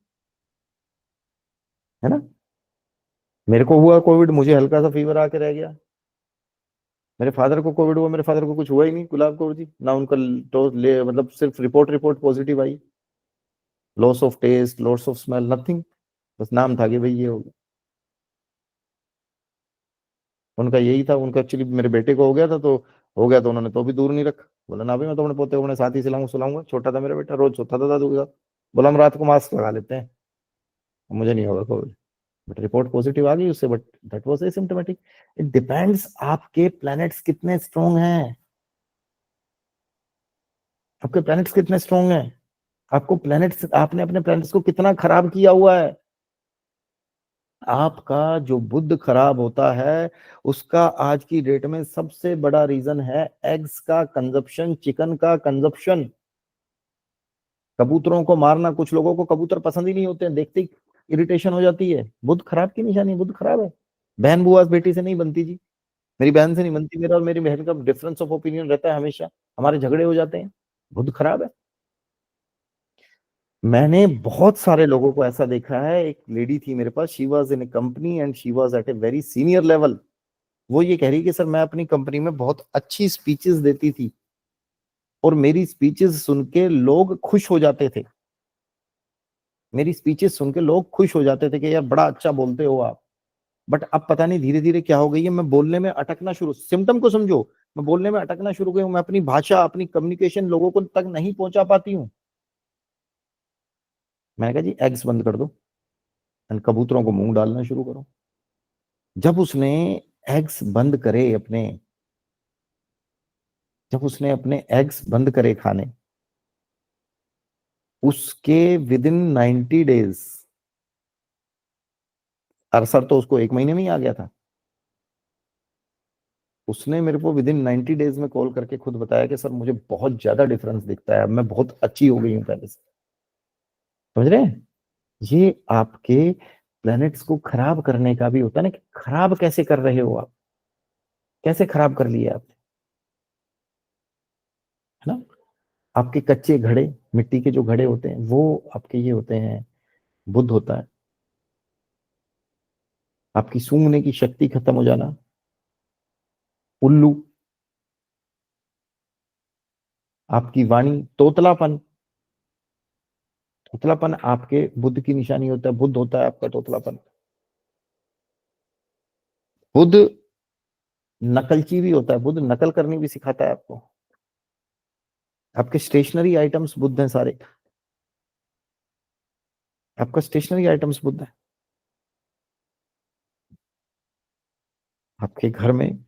है ना। मेरे को हुआ कोविड, मुझे हल्का सा फीवर आके रह गया। मेरे फादर को कोविड हुआ, मेरे फादर को कुछ हुआ ही नहीं, गुलाब कौर जी ना, उनका तो मतलब सिर्फ रिपोर्ट पॉजिटिव आई, loss of taste, loss of smell, nothing, बस नाम था कि भाई ये हो गया। उनका यही था, उनका एक्चुअली मेरे बेटे को हो गया था, तो हो गया तो उन्होंने तो भी दूर नहीं रखा। बोला ना भाई मैं तो अपने पोते को अपने साथ ही सुलाऊंगा, छोटा था मेरा बेटा, रोज सोता था दादू के साथ। बोला हम रात को मास्क लगा लेते हैं, मुझे नहीं होगा कोविड। बट रिपोर्ट पॉजिटिव आ गई उससे, but that was asymptomatic. It depends आपके प्लैनेट्स कितने स्ट्रॉन्ग हैं, आपके प्लैनेट्स कितने स्ट्रॉन्ग हैं, आपको प्लैनेट्स, आपने अपने प्लैनेट्स को कितना खराब किया हुआ है। आपका जो बुध खराब होता है, उसका आज की डेट में सबसे बड़ा रीजन है एग्स का कंजप्शन, चिकन का कंजप्शन, कबूतरों को मारना। कुछ लोगों को कबूतर पसंद ही नहीं होते हैं, देखते ही इरिटेशन हो जाती है, बुध खराब की निशानी, बुध खराब है। बहन बुआ बेटी से नहीं बनती जी, मेरी बहन से नहीं बनती, मेरा और मेरी बहन का डिफरेंस ऑफ ओपिनियन रहता है हमेशा, हमारे झगड़े हो जाते हैं, बुध खराब है। मैंने बहुत सारे लोगों को ऐसा देखा है। एक लेडी थी मेरे पास, she was in a company and she was at a very senior level. वो ये कह रही कि सर मैं अपनी कंपनी में बहुत अच्छी स्पीचेस देती थी और मेरी स्पीचेस सुन के लोग खुश हो जाते थे, मेरी स्पीचेस सुन के लोग खुश हो जाते थे कि यार बड़ा अच्छा बोलते हो आप। बट अब पता नहीं धीरे धीरे क्या हो गई है, मैं बोलने में अटकना शुरू, सिम्टम को समझो, मैं बोलने में अटकना शुरू गई हूँ, मैं अपनी भाषा, अपनी कम्युनिकेशन लोगों को तक नहीं पहुंचा पाती हूँ। मैंने कहा जी एग्स बंद कर दो एंड कबूतरों को मूंग डालना शुरू करो। जब उसने एग्स बंद करे अपने, जब उसने अपने एग्स बंद करे खाने, उसके विद इन 90 डेज, अरसर तो उसको 1 महीने में ही आ गया था, उसने मेरे को विद इन 90 डेज में कॉल करके खुद बताया कि सर मुझे बहुत ज्यादा डिफरेंस दिखता है, अब मैं बहुत अच्छी हो गई हूँ पहले से। समझ रहे हैं, ये आपके प्लैनेट्स को खराब करने का भी होता है ना, कि खराब कैसे कर रहे हो आप, कैसे खराब कर लिए आप, है ना। आपके कच्चे घड़े, मिट्टी के जो घड़े होते हैं वो आपके ये होते हैं, बुध होता है। आपकी सूंघने की शक्ति खत्म हो जाना, उल्लू, आपकी वाणी, तोतलापन। तोतलापन आपके बुध की निशानी होता है, बुध होता है आपका तोतलापन। बुध नकलची भी होता है, बुध नकल करनी भी सिखाता है आपको। आपके स्टेशनरी आइटम्स बुध हैं सारे, आपका स्टेशनरी आइटम्स बुध है। आपके घर में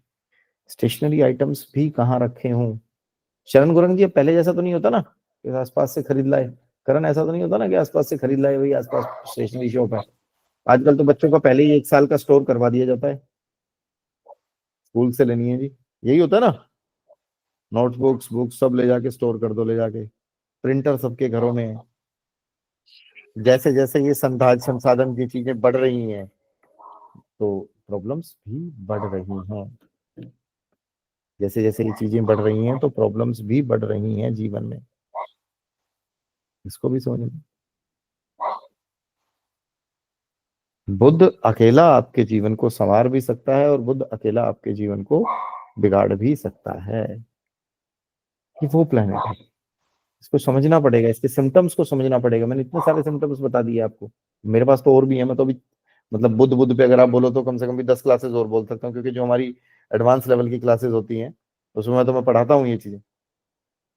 स्टेशनरी आइटम्स भी कहाँ रखे हों। शरण गुरंग जी, पहले जैसा तो नहीं होता ना कि आसपास से खरीद लाए। करण, ऐसा तो नहीं होता ना कि आसपास से खरीद लाए, भाई आसपास स्टेशनरी शॉप है। आजकल तो बच्चों का पहले ही 1 साल का स्टोर करवा दिया जाता है, स्कूल से लेनी है जी, यही होता है ना। नोटबुक्स, बुक्स सब ले जाके स्टोर कर दो, ले जाके। प्रिंटर सबके घरों में है। जैसे जैसे ये संसाधन की चीजें बढ़ रही हैं तो प्रॉब्लम्स भी बढ़ रही हैं। जैसे जैसे ये चीजें बढ़ रही हैं तो प्रॉब्लम्स भी बढ़ रही हैं जीवन में, इसको भी समझना। बुध अकेला आपके जीवन को संवार भी सकता है और बुध अकेला आपके जीवन को बिगाड़ भी सकता है। कि वो प्लैनेट है, इसको समझना पड़ेगा, इसके सिम्टम्स को समझना पड़ेगा। मैंने इतने सारे सिम्टम्स बता दिए आपको, मेरे पास तो और भी है। मैं तो अभी मतलब बुध बुध पे अगर आप बोलो तो कम से कम भी 10 क्लासेस और बोल सकता हूँ, क्योंकि जो हमारी एडवांस लेवल की क्लासेस होती हैं उसमें तो मैं पढ़ाता हूँ ये चीजें।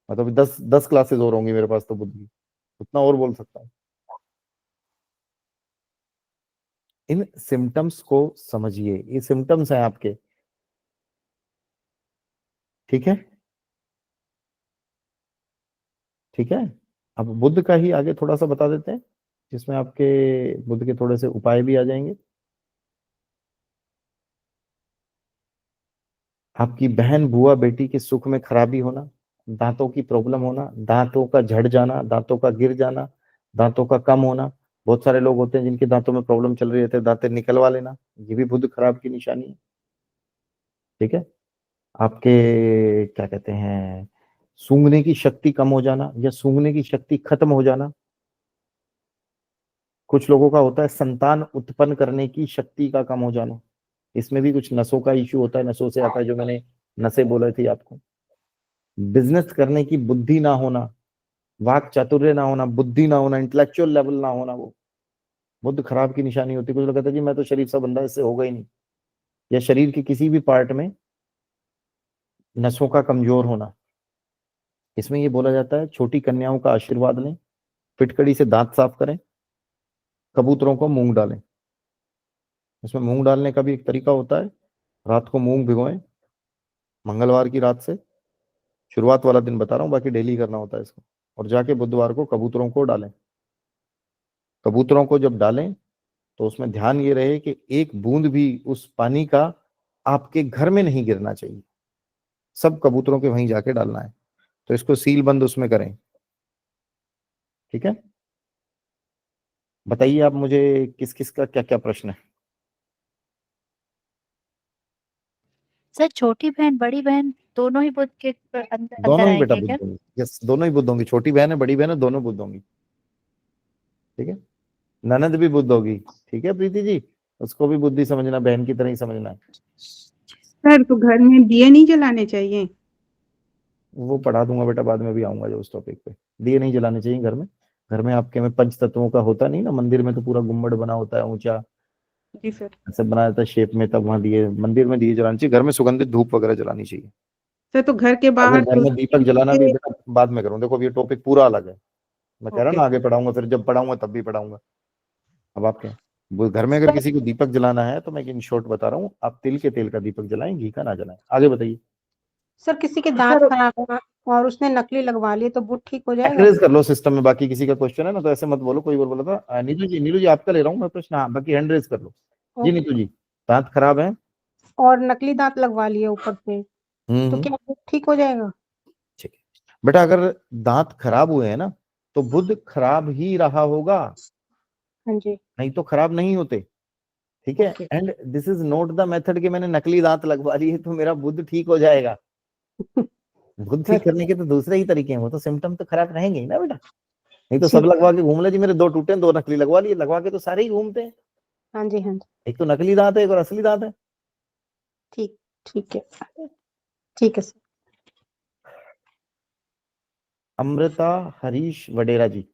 मतलब अभी 10 क्लासेस और होंगी मेरे पास तो बुध की, उतना और बोल सकता हूँ। इन सिम्टम्स को समझिए, ये सिम्टम्स हैं आपके, ठीक है। ठीक है, अब बुध का ही आगे थोड़ा सा बता देते हैं, जिसमें आपके बुध के थोड़े से उपाय भी आ जाएंगे। आपकी बहन, बुआ, बेटी के सुख में खराबी होना, दांतों की प्रॉब्लम होना, दांतों का झड़ जाना, दांतों का गिर जाना, दांतों का कम होना। बहुत सारे लोग होते हैं जिनके दांतों में प्रॉब्लम चल रही रहती है, दांतें निकलवा लेना, ये भी बुध खराब की निशानी है। ठीक है, आपके क्या कहते हैं, सूंघने की शक्ति कम हो जाना या सूंघने की शक्ति खत्म हो जाना। कुछ लोगों का होता है संतान उत्पन्न करने की शक्ति का कम हो जाना, इसमें भी कुछ नसों का इश्यू होता है, नसों से आता है, जो मैंने नसें बोले थी आपको। बिजनेस करने की बुद्धि ना होना, वाक चातुर्य ना होना, बुद्धि ना होना, इंटेलेक्चुअल लेवल ना होना, वो बुद्ध खराब की निशानी होती है। कुछ लोग कहते हैं जी मैं तो शरीफ सा बंदा, इससे होगा ही नहीं। या शरीर के किसी भी पार्ट में नसों का कमजोर होना, इसमें ये बोला जाता है छोटी कन्याओं का आशीर्वाद लें, फिटकड़ी से दांत साफ करें, कबूतरों को मूंग डालें। इसमें मूंग डालने का भी एक तरीका होता है, रात को मूंग भिगोएं, मंगलवार की रात से, शुरुआत वाला दिन बता रहा हूँ, बाकी डेली करना होता है इसको। और जाके बुधवार को कबूतरों को डालें। कबूतरों को जब डालें तो उसमें ध्यान ये रहे कि एक बूंद भी उस पानी का आपके घर में नहीं गिरना चाहिए, सब कबूतरों के वहीं जाके डालना है। तो इसको सील बंद उसमें करें। ठीक है, बताइए आप मुझे किस किस का क्या क्या प्रश्न है। सर छोटी बहन बड़ी बहन दोनों ही बुध के अंदर दोनों ही बेटा आएंगे बुद्ध क्या? होंगी, यस, दोनों ही बुद्ध होंगी। छोटी बहन है, बड़ी बहन है, दोनों बुद्ध होंगी। ठीक है, ननद भी बुद्ध होगी। ठीक है प्रीति जी, उसको भी बुद्धि समझना, बहन की तरह ही समझना है। सर तो घर में दिए नहीं जलाने चाहिए? वो पढ़ा दूंगा बेटा, बाद में भी आऊंगा जो उस टॉपिक पे। दिए नहीं जलाने चाहिए घर में। घर में आपके में पंच तत्वों का होता नहीं ना, मंदिर में तो पूरा गुम्बद बना होता है ऊंचा, जी सर। ऐसे बनाया जाता है शेप में, तब वहां दिए, मंदिर में दिए जलाने चाहिए। घर में सुगंधित धूप वगैरह जलानी चाहिए। सर तो घर के अगर बाहर घर में दीपक जलाना भी के- बेटा बाद में करूँ, देखो अब ये टॉपिक पूरा अलग है। मैं कह रहा हूँ ओके ना आगे पढ़ाऊंगा, फिर जब पढ़ाऊंगा तब भी पढ़ाऊंगा। अब आप क्या, वो घर में अगर किसी को दीपक जलाना है तो मैं इन शॉर्ट बता रहा हूँ, आप तिल के तेल का दीपक जलाएं, घी का ना जलाएं। आगे बताइए। सर किसी के दांत खराब है और उसने नकली लगवा लिए तो वो ठीक हो जाएगा? एड्रेस कर लो सिस्टम में, बाकी किसी का क्वेश्चन है ना तो ऐसे मत बोलो। कोई और बोला था नीतू जी आपका ले रहा हूँ मैं प्रश्न, हाँ बाकी हैंड रेज कर लो। जी नीतू जी, दांत खराब है और नकली दांत लगवा लिए ऊपर से, तो क्या वो ठीक हो जाएगा? ठीक है बेटा, अगर दांत खराब हुए हैं ना तो बुध खराब ही रहा होगा, हाँ जी। नहीं तो खराब नहीं होते। ठीक है, okay. And this is not the method कि मैंने नकली दांत लगवा लिए तो मेरा बुध ठीक हो जाएगा। बुध ठीक करने के तो दूसरे ही तरीके हैं, वो तो सिम्टम तो खराब रहेंगे ही ना बेटा। नहीं तो सब लगवा के घूम ले जी, मेरे 2 टूटे, 2 नकली लगवा लिए, लगवा के तो सारे ही घूमते हैं। हाँ जी, हाँ जी। एक तो नकली दांत है, एक और असली दांत है। ठीक ठीक है, ठीक है सर। अमृता हरीश वडेरा जी।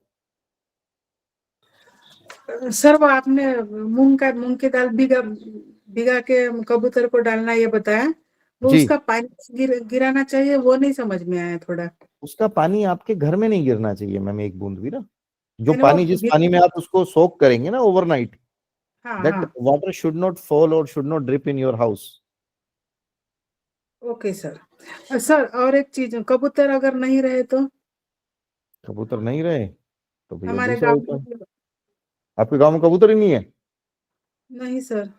सर वो आपने मूंग की दाल भिगा के कबूतर को डालना ये बताया, वो जी। उसका पानी गिराना चाहिए, वो नहीं समझ में आया थोड़ा। उसका पानी आपके घर में नहीं गिरना चाहिए मैम, एक बूंद भी ना। जो यानी पानी, वो जिस पानी में आप उसको सोक करेंगे ना ओवरनाइट, हाँ दैट हाँ वाटर शुड नॉट फॉल और should not drip in your house. Okay sir. Sir और एक चीज, कबूतर अगर नहीं रहे तो कबूतर नहीं रहे तो भैया हमारे दूसरा गांव उपाय। में? आपके गांव में कबूतर ही नहीं है? नहीं सर।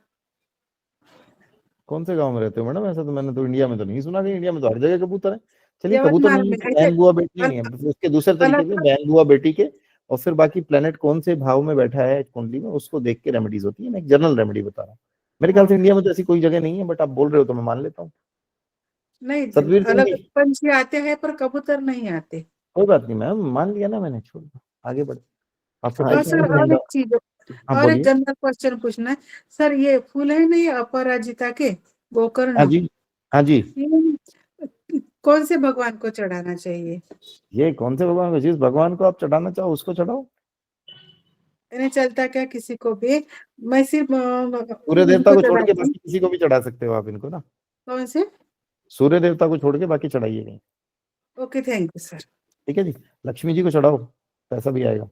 कौन से गांव में रहते हो मैडम? ऐसा तो मैंने तो इंडिया में तो नहीं सुना कि इंडिया में तो हर जगह कबूतर है। चलिए, कबूतर यवतमाल नहीं है में तो ऐसे बहन बुआ बेटी नहीं है, अलग फिर उसके दूसरे तरीके से अलग बहन बुआ बेटी के, और फिर बाकी प्लेनेट कौन से भाव में बैठा है कुंडली में, उसको देख के रेमेडीज होती है। मैं एक जनरल रेमेडी बता रहा हूँ। मेरे ख्याल से हाँ इंडिया में तो ऐसी कोई जगह नहीं है, बट आप बोल रहे हो तो मैं मान लेता हूँ। नहीं, सतवीर सिंह अलग जी, पंछी आते हैं पर कबूतर नहीं आते। कोई बात नहीं मैम, मान लिया ना मैंने, छोड़ दो, आगे बढ़ो। आपको हाँ, और पूछना सर है तो और हिंदा। एक चीज, हाँ और एक बोलिए। जनरल क्वेश्चन पूछना है सर। ये फूल है नहीं अपराजिता के हाँ गोकर्ण, जी, हाँ जी। ये कौन से भगवान को चढ़ाना चाहिए? ये कौन से भगवान को? जिस भगवान को आप चढ़ाना चाहो उसको चढ़ाओ। इन्हें चलता क्या किसी को भी? मैं सिर्फ सूर्य देवता इनको को छोड़ के चढ़ाती हूँ। बाकी किसी को भी चढ़ा सकते हो आप इनको ना। कौन से? सूर्य देवता को छोड़ के बाकी चढ़ाइए नहीं। Okay, thank you sir. ठीक है जी। लक्ष्मी जी को चढ़ाओ, पैसा भी आएगा।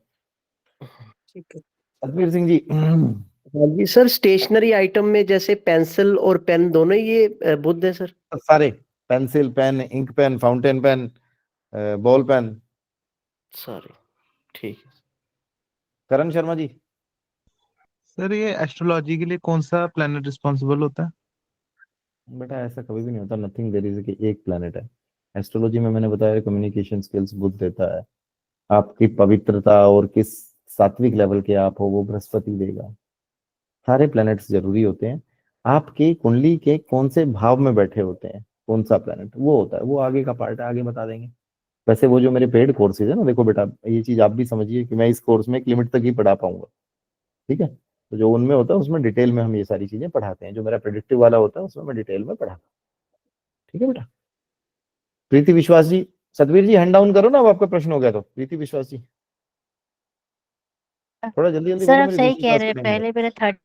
ठीक है। सतवीर सिंह जी। हाँ जी सर, स्टेशनरी आइटम में जैसे पेंसिल और पेन दोनों ही ये बुध है सर? सारे, pencil, pen, ink pen, fountain pen, ball pen, सारे ठीक है। करण शर्मा जी। सर ये एस्ट्रोलॉजी के लिए कौन सा प्लेनेट रिस्पॉन्सिबल होता है? बेटा ऐसा कभी भी नहीं होता, नथिंग देयर इज कि एक प्लेनेट है। एस्ट्रोलॉजी में मैंने बताया कम्युनिकेशन स्किल्स बुध देता है। आपकी पवित्रता और किस सात्विक लेवल के आप हो वो बृहस्पति देगा। सारे प्लैनेट्स जरूरी होते हैं। आपकी कुंडली के कौन से भाव में बैठे होते हैं, कौन सा प्लैनेट वो होता है, वो आगे का पार्ट है, आगे बता देंगे। वैसे वो जो मेरे पेड कोर्सेज है ना, देखो बेटा ये चीज आप भी समझिए कि मैं इस कोर्स में एक लिमिट तक ही पढ़ा पाऊंगा। ठीक है, तो जो उनमें होता है उसमें डिटेल में हम ये सारी चीजें पढ़ाते हैं। जो मेरा प्रेडिक्टिव वाला होता है उसमें मैं डिटेल में पढ़ाता हूँ। ठीक है बेटा। प्रीति विश्वास जी। सतवीर जी हैंड डाउन करो ना, अब आपका प्रश्न हो गया तो। प्रीति विश्वास जी थोड़ा जल्दी जल्दी सर बोलो, आप मेरी सही दूसरी कह क्लास रहे का हैं, टाइम है। पहले मेरा 30।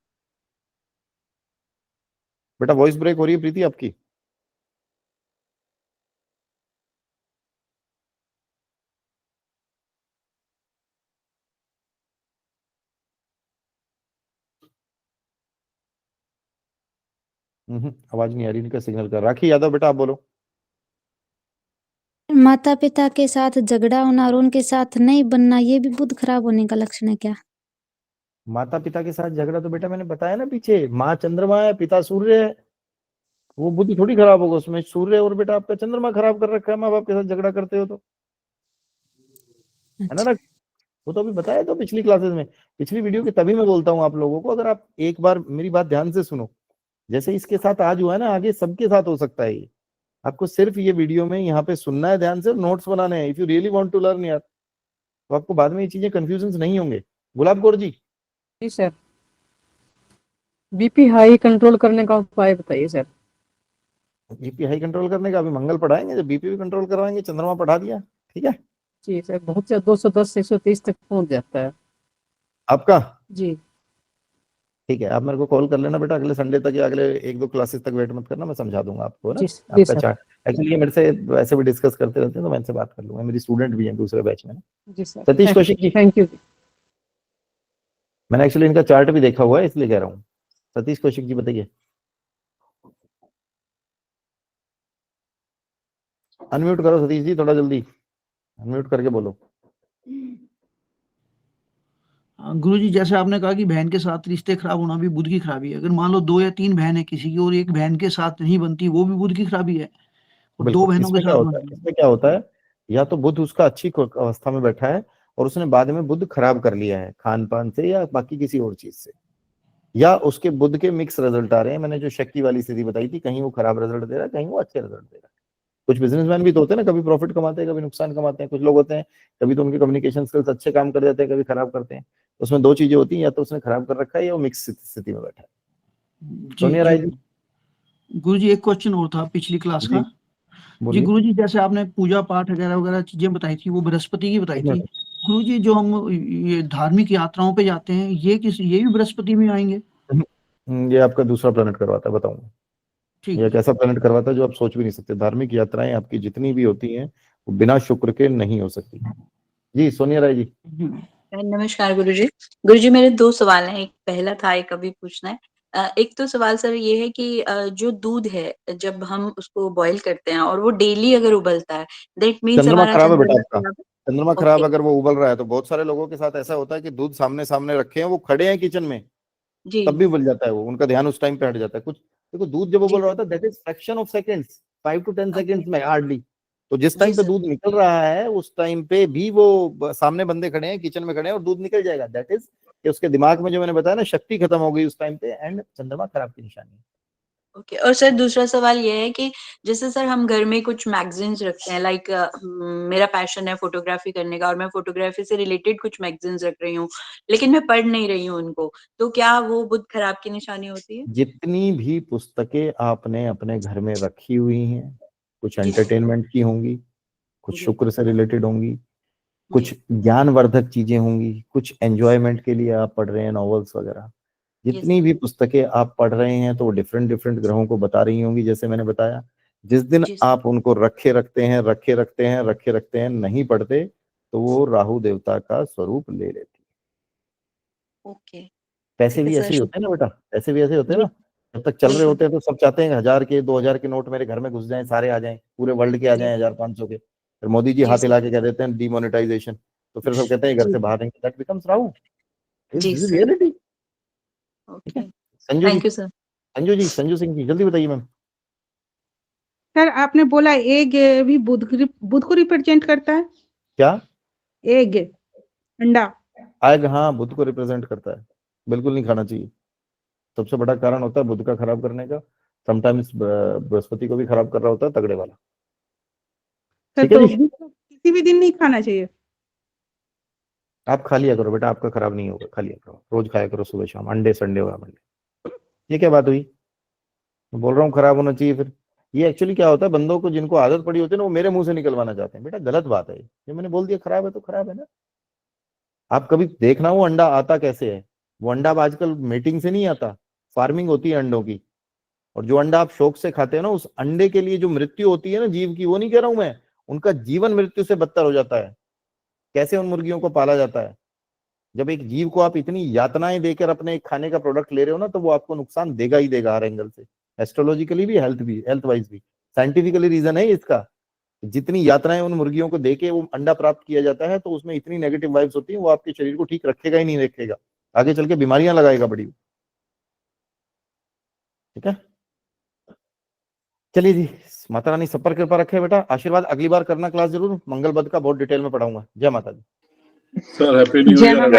बेटा वॉइस ब्रेक हो रही है प्रीति आपकी। आवाज नहीं आ रही, इनका सिग्नल कर। राखी यादव बेटा आप बोलो। माता पिता के साथ झगड़ा होना और उनके साथ नहीं बनना, ये भी बुध खराब होने का लक्षण है क्या? माता पिता के साथ झगड़ा तो बेटा मैंने बताया ना पीछे, माँ चंद्रमा है, पिता सूर्य है, वो बुद्धि थोड़ी खराब होगा उसमें। सूर्य और बेटा आपका चंद्रमा खराब कर रखा है, माँ बाप के साथ झगड़ा करते हो तो, है ना अच्छा। ना। वो तो अभी बताया तो पिछली क्लासेस में, पिछली वीडियो की। तभी मैं बोलता हूँ आप लोगों को, अगर आप एक बार मेरी बात ध्यान से सुनो, जैसे इसके साथ आज हुआ है ना, आगे सबके साथ हो सकता है ये। आपको सिर्फ ये वीडियो में यहाँ पे सुनना है ध्यान से, और नोट्स बनाने हैं। If you really want to learn यार, तो आपको बाद में ये चीजें कंफ्यूजन नहीं होंगे। गुलाब कौर जी। जी सर, बीपी हाई कंट्रोल करने का उपाय बताइए सर। बीपी हाई कंट्रोल करने का अभी मंगल पढ़ाएंगे, जब बीपी भी कंट्रोल करवाएंगे। चंद्रमा पढ़ा दिया, ठीक है। जी सर, बहुत से 210 से 130 तक पहुंच जाता है। आपका जी ठीक है, आप मेरे को कॉल कर लेना बेटा अगले संडे तक, या अगले एक दो क्लासेस तक वेट मत करना, मैं समझा दूंगा आपको ना। जी आपका सर। चार्ट एक्चुअली ये मेरे से वैसे भी डिस्कस करते रहते हैं, तो मैं इनसे बात कर लूंगा। मेरी स्टूडेंट भी है दूसरे बैच में। जी sir, Satish Kaushik ji. Thank you. मैंने एक्चुअली इनका चार्ट भी देखा हुआ है, इसलिए कह रहा हूँ। सतीश कौशिक जी बताइए। अनम्यूट करो सतीश जी, थोड़ा जल्दी अनम्यूट करके बोलो। गुरुजी, जैसे आपने कहा कि बहन के साथ रिश्ते खराब होना भी बुध की खराबी है। अगर मान लो 2 या 3 बहन है किसी की, और एक बहन के साथ नहीं बनती, वो भी बुध की खराबी है। और 2 बिल्कुल। बहनों के इसमें क्या साथ होता है, बनती है। इसमें क्या होता है, या तो बुध उसका अच्छी अवस्था में बैठा है और उसने बाद में बुध खराब कर लिया है खान पान से या बाकी किसी और चीज से, या उसके बुध के मिक्स रिजल्ट आ रहे हैं। मैंने जो शक्की वाली स्थिति बताई थी, कहीं वो खराब रिजल्ट दे रहा है, कहीं वो अच्छे रिजल्ट दे रहा है। कुछ बिजनेसमैन भी तो होते हैं ना, कभी प्रॉफिट कमाते हैं कभी नुकसान कमाते हैं। कुछ लोग होते हैं कभी तो उनके कम्युनिकेशन स्किल्स अच्छे काम कर जाते हैं, कभी खराब करते हैं। उसमें दो चीजें होती हैं, या तो उसने खराब कर रखा है या वो मिक्स स्थिति में बैठा है। सोनिया राय जी। गुरुजी एक क्वेश्चन और था पिछली क्लास जी, का। जी बोलिए। गुरुजी, जैसे आपने पूजा पाठ वगैरह वगैरह चीजें बताई थी, वो बृहस्पति की बताई थी। गुरुजी जो हम ये धार्मिक यात्राओं पे जाते हैं, ये भी बृहस्पति में आएंगे? ये आपका दूसरा प्लेनेट करवाता है, बताऊंगा। ठीक ये है। एक ऐसा प्लेनेट करवाता है जो आप सोच भी नहीं सकते। धार्मिक यात्राएं आपकी जितनी भी होती हैं वो बिना शुक्र के नहीं हो सकती। जी सोनिया राय जी। नमस्कार गुरुजी। गुरुजी मेरे 2 सवाल हैं, एक पहला था, एक अभी पूछना है। एक तो सवाल सर ये है कि जो दूध है जब हम उसको बॉयल करते हैं और वो डेली अगर उबलता है, दैट मीन्स चंद्रमा हमारा खराब है बेटा चंद्रमा आपका। खराब है? चंद्रमा खराब ओके, अगर वो उबल रहा है तो बहुत सारे लोगों के साथ ऐसा होता है कि दूध सामने सामने रखे हैं, वो खड़े हैं किचन में, जी, तब भी उबल जाता है वो, उनका ध्यान उस टाइम पे हट जाता है। कुछ देखो, दूध जब जी उबल रहा सर, होता है that is fraction of seconds, 5 to 10 okay, seconds में हार्डली। तो जिस जी टाइम पे सर, दूध निकल रहा है उस टाइम पे भी वो सामने बंदे खड़े हैं, किचन में खड़े हैं और दूध निकल जाएगा। दैट इज कि उसके दिमाग में जो मैंने बताया ना, शक्ति खत्म हो गई उस टाइम पे, एंड चंद्रमा खराब की निशानी है। ओके। और सर दूसरा सवाल ये है कि जैसे सर हम घर में कुछ मैगज़ीन्स रखते हैं, लाइक मेरा पैशन है फ़ोटोग्राफ़ी करने का और मैं फ़ोटोग्राफ़ी से रिलेटेड कुछ मैगज़ीन्स रख रही हूँ, लेकिन मैं पढ़ नहीं रही हूँ उनको, तो क्या वो बुध खराब की निशानी होती है? जितनी भी पुस्तकें आपने अपने घर में रखी हुई हैं, कुछ जी सर, एंटरटेनमेंट की होंगी, कुछ जी, शुक्र से रिलेटेड होंगी, जी, कुछ ज्ञानवर्धक चीजें होंगी, कुछ एंजॉयमेंट के लिए आप पढ़ रहे हैं नॉवेल्स वगैरह। जी जितनी सर, भी पुस्तकें आप पढ़ रहे हैं तो वो डिफरेंट डिफरेंट ग्रहों को बता रही होंगी, जैसे मैंने बताया। जिस दिन जी सर, आप उनको रखे रखते हैं नहीं पढ़ते, तो वो राहु देवता का स्वरूप ले लेती है। ओके, पैसे ठीक है भी सर, ऐसे ही होते हैं ना बेटा, पैसे भी ऐसे होते हैं जी, ना। जब तक चल रहे बिल्कुल, होते हैं तो सब चाहते हैं 1000 के 2000 के नोट मेरे घर में घुस जाएं, सारे आ जाएं, पूरे वर्ल्ड के आ जी, जाएं 1000-500 के। फिर मोदी जी जी हाथ सर, हिला के कह देते हैं डीमोनेटाइजेशन, तो फिर सब कहते हैं घर जी, से बाहर नहीं। दैट बिकम्स राहु, जी दिस इज सर, रियलिटी। ठीक है। Okay, Sanju ji, thank you sir. Sanju Singh ji जल्दी बताइए मैम। सर आपने बोला एग भी बुध को रिप्रेजेंट करता है। क्या? एग, अंडा। आग, हाँ, बुध को रिप्रेजेंट करता है। बिल्कुल नहीं खाना चाहिए। सबसे बड़ा कारण होता है बुध का खराब करने का। समटाइम्स बृहस्पति को भी खराब कर रहा होता है, तगड़े वाला। सर ठीक है तो जी। बुध को किसी भी दिन नहीं खाना चाहिए। आप खा लिया करो बेटा, आपका खराब नहीं होगा, खा लिया करो, रोज खाया करो, सुबह शाम, अंडे संडे हुआ मंडे। ये क्या बात हुई? मैं बोल रहा हूँ खराब होना चाहिए फिर। ये एक्चुअली क्या होता है, बंदों को जिनको आदत पड़ी होती है ना, वो मेरे मुंह से निकलवाना चाहते हैं। बेटा गलत बात है ये मैंने बोल दिया खराब है तो खराब है ना। आप कभी देखना वो अंडा आता कैसे है। वो अंडा अब आजकल मीटिंग से नहीं आता, फार्मिंग होती है अंडों की। और जो अंडा आप शौक से खाते हैं ना, उस अंडे के लिए जो मृत्यु होती है ना जीव की, वो नहीं कह रहा हूं मैं, उनका जीवन मृत्यु से बदतर हो जाता है। कैसे उन मुर्गियों को पाला जाता है? जब एक जीव को आप इतनी यातनाएं देकर अपने एक खाने का प्रोडक्ट ले रहे हो ना, तो वो आपको नुकसान देगा ही देगा हर एंगल से। एस्ट्रोलॉजिकली भी, हेल्थ वाइज भी, साइंटिफिकली रीजन है इसका। जितनी यातनाएं उन मुर्गियों को देके वो अंडा प्राप्त किया जाता है, तो उसमें इतनी नेगेटिव वाइब्स होती है, वो आपके शरीर को ठीक रखेगा ही नहीं रखेगा, आगे चल के बीमारियां लगाएगा बड़ी। ठीक है, चलिए जी। माता रानी सब पर कृपा रखे बेटा, आशीर्वाद। अगली बार करना क्लास जरूर, मंगल बद का बहुत डिटेल में पढ़ाऊंगा। जय माता दी। सर हैप्पी न्यू जय ईयर। माता दी।